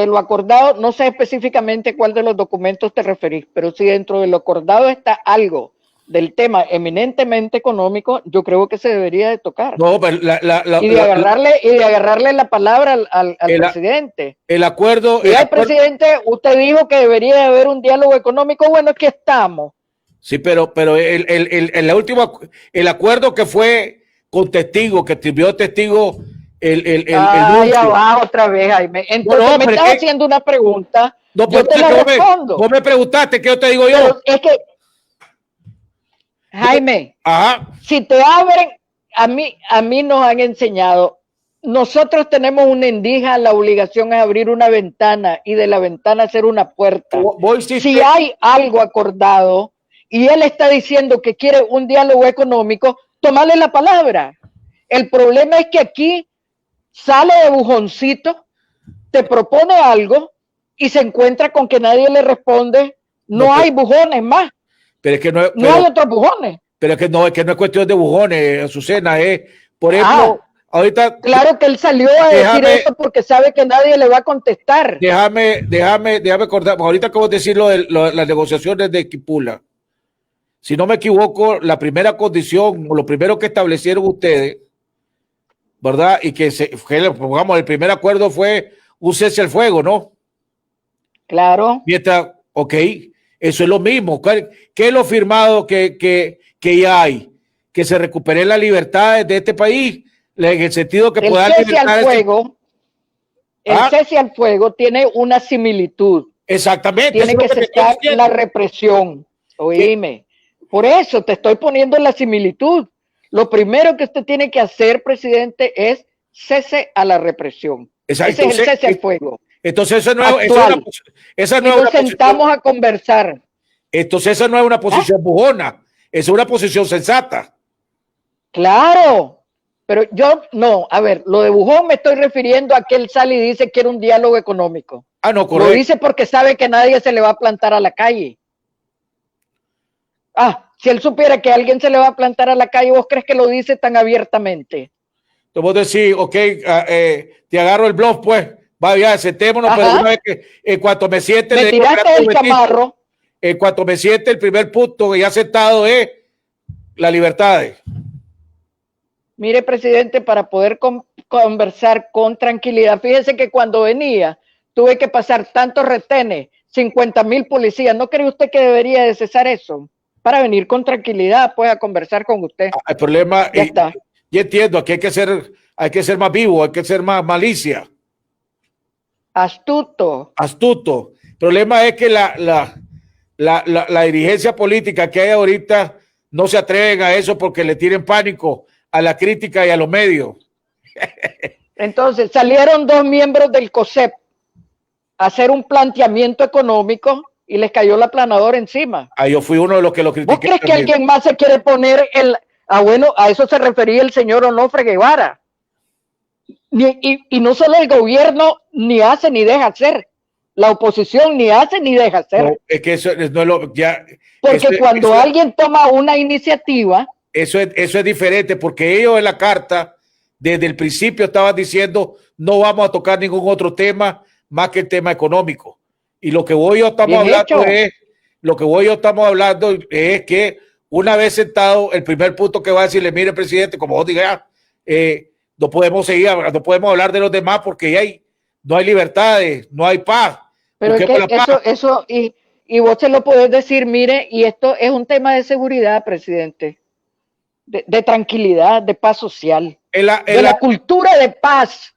G: lo acordado, no sé específicamente cuál de los documentos te referís, pero si dentro de lo acordado está algo del tema eminentemente económico, yo creo que se debería de tocar.
B: No, pero
G: y de agarrarle la palabra al presidente.
B: El acuerdo.
G: Presidente, usted dijo que debería de haber un diálogo económico. Bueno, aquí estamos.
B: Sí, pero el acuerdo que fue con testigo, que escribió testigo
G: ya va otra vez, Jaime. Entonces me estás haciendo una pregunta.
B: No,
G: yo te la respondo.
B: Vos me preguntaste, ¿qué yo te digo yo?
G: Pero es que, Jaime, si te abren, a mí nos han enseñado, nosotros tenemos una endija, la obligación es abrir una ventana y de la ventana hacer una puerta. Si hay algo acordado y él está diciendo que quiere un diálogo económico, tomarle la palabra. El problema es que aquí sale de bujoncito, te propone algo y se encuentra con que nadie le responde. No hay bujones más.
B: Pero es que no
G: hay otros bujones.
B: Pero es que no es cuestión de bujones, Azucena, por ejemplo, ahorita.
G: Claro que él salió a decir eso porque sabe que nadie le va a contestar.
B: Déjame acordar, ahorita acabo de decir las negociaciones de Quipula. Si no me equivoco, la primera condición, o lo primero que establecieron ustedes, ¿verdad? Y que pongamos, el primer acuerdo fue un cese al fuego, ¿no?
G: Claro.
B: Mientras, eso es lo mismo. ¿Qué es lo firmado que ya hay? Que se recuperen las libertades de este país, en el sentido que pueda
G: el cese al fuego tiene una similitud.
B: Exactamente.
G: Tiene que cesar la represión. Oíme. Por eso te estoy poniendo la similitud. Lo primero que usted tiene que hacer, presidente, es cese a la represión.
B: Exacto.
G: Ese es el cese al fuego.
B: Entonces, esa
G: no nos sentamos a conversar.
B: Entonces, esa no es una posición bujona, es una posición sensata.
G: Claro, pero lo de bujón me estoy refiriendo a que él sale y dice que quiere un diálogo económico.
B: No, correcto.
G: Lo dice porque sabe que nadie se le va a plantar a la calle. Si él supiera que alguien se le va a plantar a la calle, ¿vos crees que lo dice tan abiertamente?
B: Entonces vos decís, te agarro el blog, pues. Vaya, sentémonos, pero una vez que en cuanto me siente...
G: Me tiraste el chamarro.
B: En cuanto me siente, el primer punto que ya sentado es la libertad.
G: Mire, presidente, para poder conversar con tranquilidad, fíjese que cuando venía, tuve que pasar tantos retenes, 50,000 policías. ¿No cree usted que debería de cesar eso? Para venir con tranquilidad, pues, a conversar con usted.
B: El problema...
G: Ya está.
B: Yo entiendo, aquí hay que ser más vivo, hay que ser más malicia.
G: Astuto.
B: El problema es que la dirigencia política que hay ahorita no se atreven a eso porque le tienen pánico a la crítica y a los medios.
G: Entonces salieron 2 miembros del COSEP a hacer un planteamiento económico y les cayó la aplanadora encima.
B: Yo fui uno de los que lo critiqué.
G: ¿Vos crees que alguien más se quiere poner a eso se refería el señor Onofre Guevara? Y no solo el gobierno ni hace ni deja hacer, la oposición ni hace ni deja hacer.
B: No, es que eso no es
G: porque cuando alguien toma una iniciativa,
B: eso es diferente, porque ellos en la carta desde el principio estaban diciendo no vamos a tocar ningún otro tema más que el tema económico. Y lo que hoy estamos hablando es que una vez sentado, el primer punto que va a decirle, mire, presidente, como vos digas, no podemos seguir, no podemos hablar de los demás porque no hay libertades, no hay paz.
G: Pero es que y vos se lo podés decir, mire, y esto es un tema de seguridad, presidente, de tranquilidad, de paz social, de la cultura de paz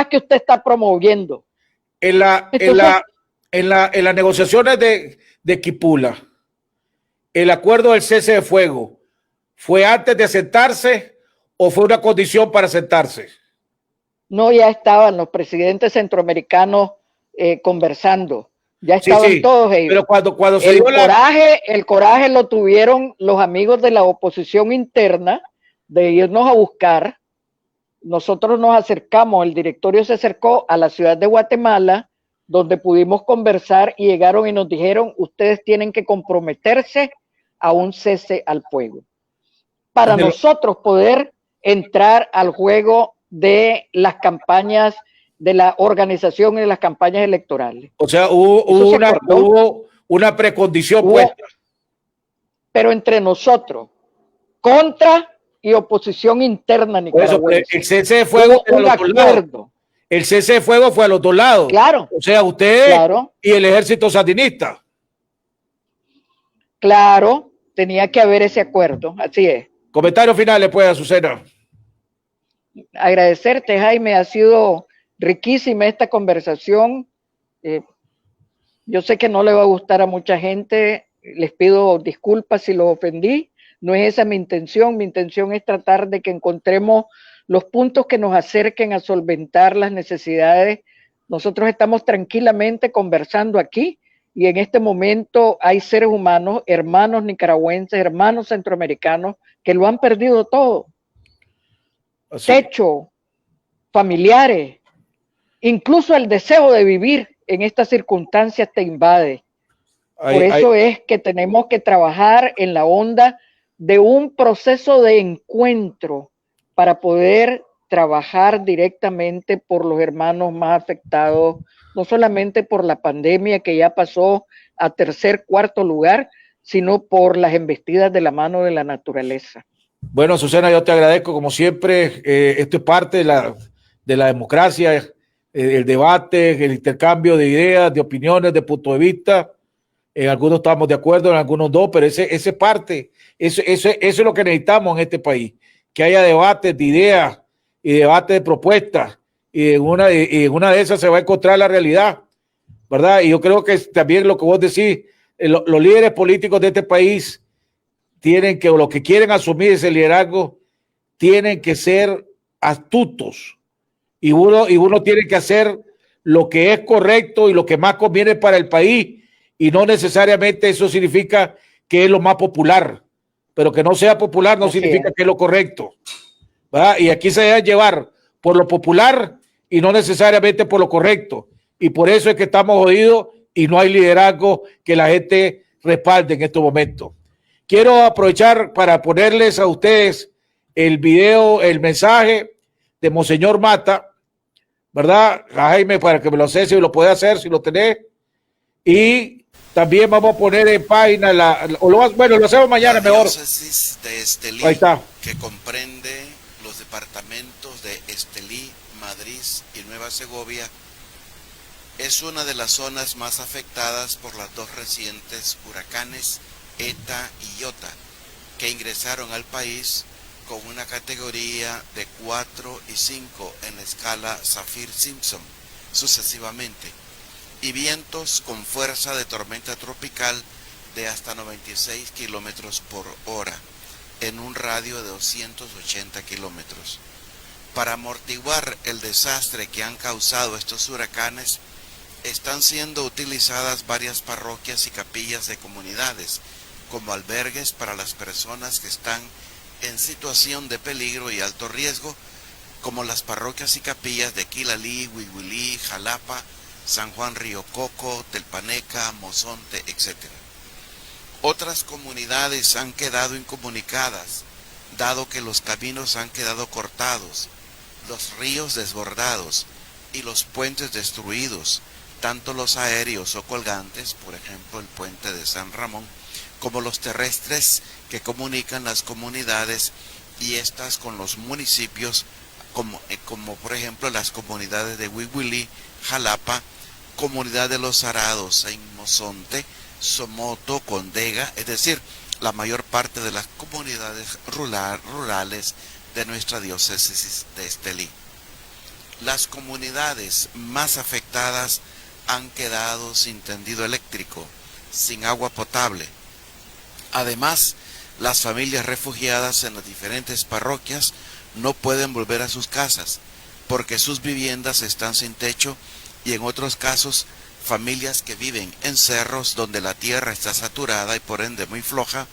G: que usted está promoviendo.
B: En las negociaciones de Quipula, el acuerdo del cese de fuego, ¿fue antes de sentarse o fue una condición para sentarse?
G: No, ya estaban los presidentes centroamericanos conversando. Ya estaban todos ellos.
B: Pero cuando se
G: el coraje lo tuvieron los amigos de la oposición interna de irnos a buscar. Nosotros nos acercamos, el directorio se acercó a la ciudad de Guatemala, donde pudimos conversar y llegaron y nos dijeron, ustedes tienen que comprometerse a un cese al fuego para nosotros poder entrar al juego de las campañas de la organización y de las campañas electorales.
B: O sea, hubo una precondición puesta.
G: Pero entre nosotros, contra y oposición interna nicaragüense.
B: El cese de fuego fue a los dos lados. El cese de fuego fue a los dos lados.
G: Claro.
B: O sea, usted y el ejército sandinista.
G: Claro, tenía que haber ese acuerdo, así es.
B: Comentarios finales, pues, Azucena.
G: Agradecerte, Jaime, ha sido riquísima esta conversación. Yo sé que no le va a gustar a mucha gente, les pido disculpas si los ofendí, no es esa mi intención es tratar de que encontremos los puntos que nos acerquen a solventar las necesidades. Nosotros estamos tranquilamente conversando aquí y en este momento hay seres humanos, hermanos nicaragüenses, hermanos centroamericanos, que lo han perdido todo. Techo, familiares, incluso el deseo de vivir en estas circunstancias te invade. Por eso es que tenemos que trabajar en la onda de un proceso de encuentro para poder trabajar directamente por los hermanos más afectados, no solamente por la pandemia que ya pasó a tercer, cuarto lugar, sino por las embestidas de la mano de la naturaleza.
B: Bueno, Azucena, yo te agradezco como siempre. Esto es parte de la democracia, el debate, el intercambio de ideas, de opiniones, de puntos de vista. En algunos estamos de acuerdo, en algunos no, pero ese parte, eso es lo que necesitamos en este país, que haya debates de ideas y debates de propuestas, y en una de esas se va a encontrar la realidad, ¿verdad? Y yo creo que también lo que vos decís, los líderes políticos de este país tienen que, o los que quieren asumir ese liderazgo, tienen que ser astutos, y uno tiene que hacer lo que es correcto y lo que más conviene para el país, y no necesariamente eso significa que es lo más popular, pero que no sea popular no significa que es lo correcto, ¿verdad? Y aquí se debe llevar por lo popular y no necesariamente por lo correcto, y por eso es que estamos jodidos y no hay liderazgo que la gente respalde en estos momentos. Quiero aprovechar para ponerles a ustedes el video, el mensaje de Monseñor Mata, ¿verdad? Jaime, para que me lo sé, si lo puede hacer, si lo tenés, y también vamos a poner en página bueno, lo hacemos mañana mejor.
H: La diócesis de Estelí,
B: ahí está,
H: que comprende los departamentos de Estelí, Madrid y Nueva Segovia, es una de las zonas más afectadas por las dos recientes huracanes ETA y IOTA, que ingresaron al país con una categoría de 4 y 5 en la escala Saffir-Simpson, sucesivamente, y vientos con fuerza de tormenta tropical de hasta 96 kilómetros por hora, en un radio de 280 kilómetros. Para amortiguar el desastre que han causado estos huracanes, están siendo utilizadas varias parroquias y capillas de comunidades como albergues para las personas que están en situación de peligro y alto riesgo, como las parroquias y capillas de Quilalí, Huihuilí, Jalapa, San Juan Río Coco, Telpaneca, Mozonte, etc. Otras comunidades han quedado incomunicadas dado que los caminos han quedado cortados, los ríos desbordados y los puentes destruidos, tanto los aéreos o colgantes, por ejemplo el puente de San Ramón, como los terrestres que comunican las comunidades y estas con los municipios, como por ejemplo las comunidades de Huihuilí, Jalapa, comunidad de Los Arados, en Mozonte, Somoto, Condega, es decir, la mayor parte de las comunidades rurales de nuestra diócesis de Estelí. Las comunidades más afectadas han quedado sin tendido eléctrico, sin agua potable. Además, las familias refugiadas en las diferentes parroquias no pueden volver a sus casas porque sus viviendas están sin techo y en otros casos familias que viven en cerros donde la tierra está saturada y por ende muy floja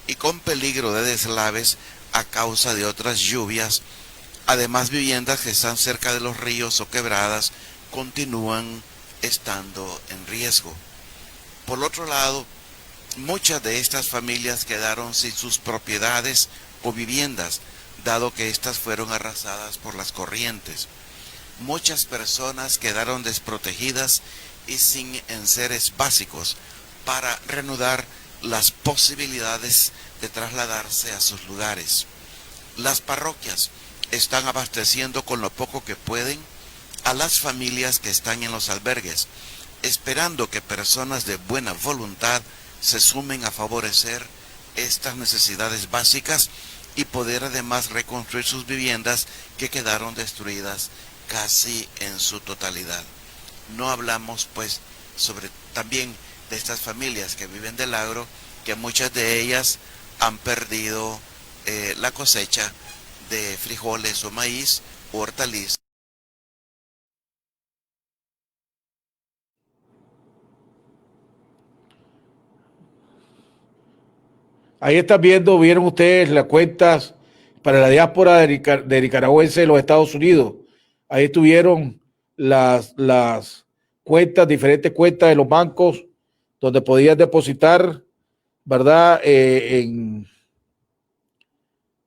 H: y con peligro de deslaves a causa de otras lluvias. Además, viviendas que están cerca de los ríos o quebradas continúan estando en riesgo. Por otro lado, muchas de estas familias quedaron sin sus propiedades o viviendas, dado que éstas fueron arrasadas por las corrientes. Muchas personas quedaron desprotegidas y sin enseres básicos para reanudar las posibilidades de trasladarse a sus lugares. Las parroquias están abasteciendo con lo poco que pueden a las familias que están en los albergues, esperando que personas de buena voluntad se sumen a favorecer estas necesidades básicas y poder además reconstruir sus viviendas que quedaron destruidas casi en su totalidad. No hablamos pues sobre también de estas familias que viven del agro, que muchas de ellas han perdido la cosecha de frijoles o maíz o hortalizas.
B: Ahí están vieron ustedes las cuentas para la diáspora de nicaragüense de los Estados Unidos. Ahí estuvieron las cuentas, diferentes cuentas de los bancos donde podías depositar, ¿verdad? En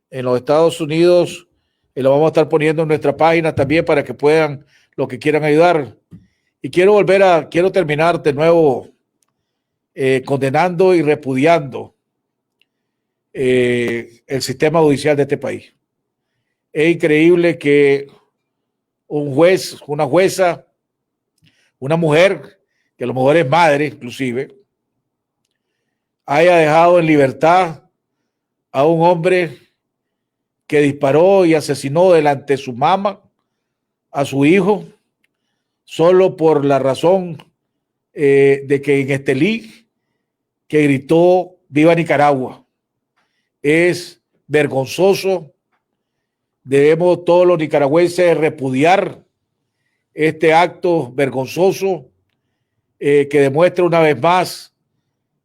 B: los Estados Unidos, y lo vamos a estar poniendo en nuestra página también para que puedan, los que quieran ayudar. Y quiero terminar de nuevo condenando y repudiando el sistema judicial de este país. Es increíble que un juez, una jueza, una mujer, que a lo mejor es madre inclusive, haya dejado en libertad a un hombre que disparó y asesinó delante de su mamá a su hijo, solo por la razón de que en Estelí, que gritó "Viva Nicaragua". Es vergonzoso. Debemos todos los nicaragüenses repudiar este acto vergonzoso que demuestra una vez más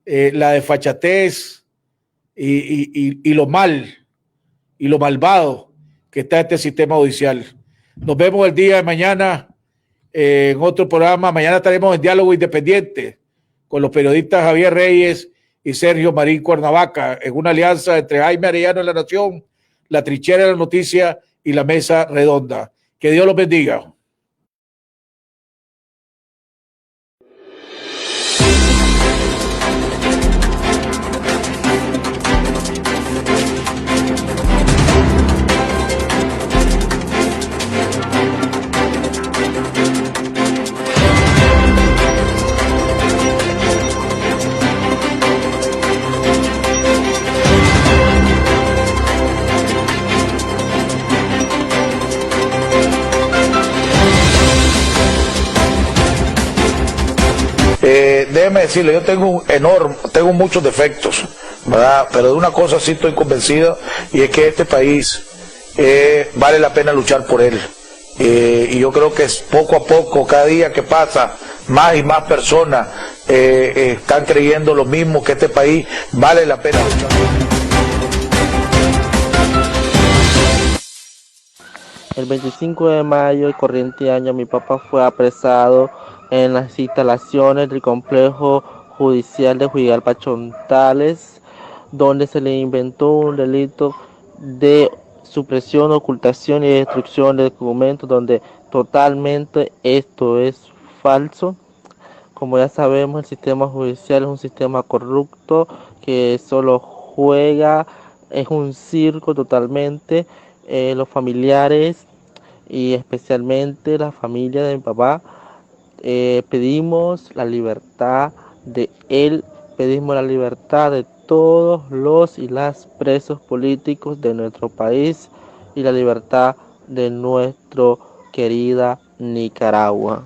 B: la desfachatez y lo malvado que está este sistema judicial. Nos vemos el día de mañana en otro programa. Mañana estaremos en Diálogo Independiente con los periodistas Javier Reyes y Sergio Marín Cuernavaca, en una alianza entre Jaime Arellano de La Nación, La Trinchera de la Noticia y La Mesa Redonda. Que Dios los bendiga.
A: Déjeme decirle, yo tengo muchos defectos, ¿verdad? Pero de una cosa sí estoy convencido, y es que este país vale la pena luchar por él. Y yo creo que es poco a poco, cada día que pasa, más y más personas están creyendo lo mismo, que este país vale la pena luchar por él.
I: El 25 de mayo del corriente año, mi papá fue apresado en las instalaciones del complejo judicial de Juigalpa Chontales, donde se le inventó un delito de supresión, ocultación y destrucción de documentos, donde totalmente esto es falso. Como ya sabemos, el sistema judicial es un sistema corrupto que solo juega, es un circo totalmente. Los familiares y especialmente la familia de mi papá, pedimos la libertad de él, pedimos la libertad de todos los y las presos políticos de nuestro país y la libertad de nuestra querida Nicaragua.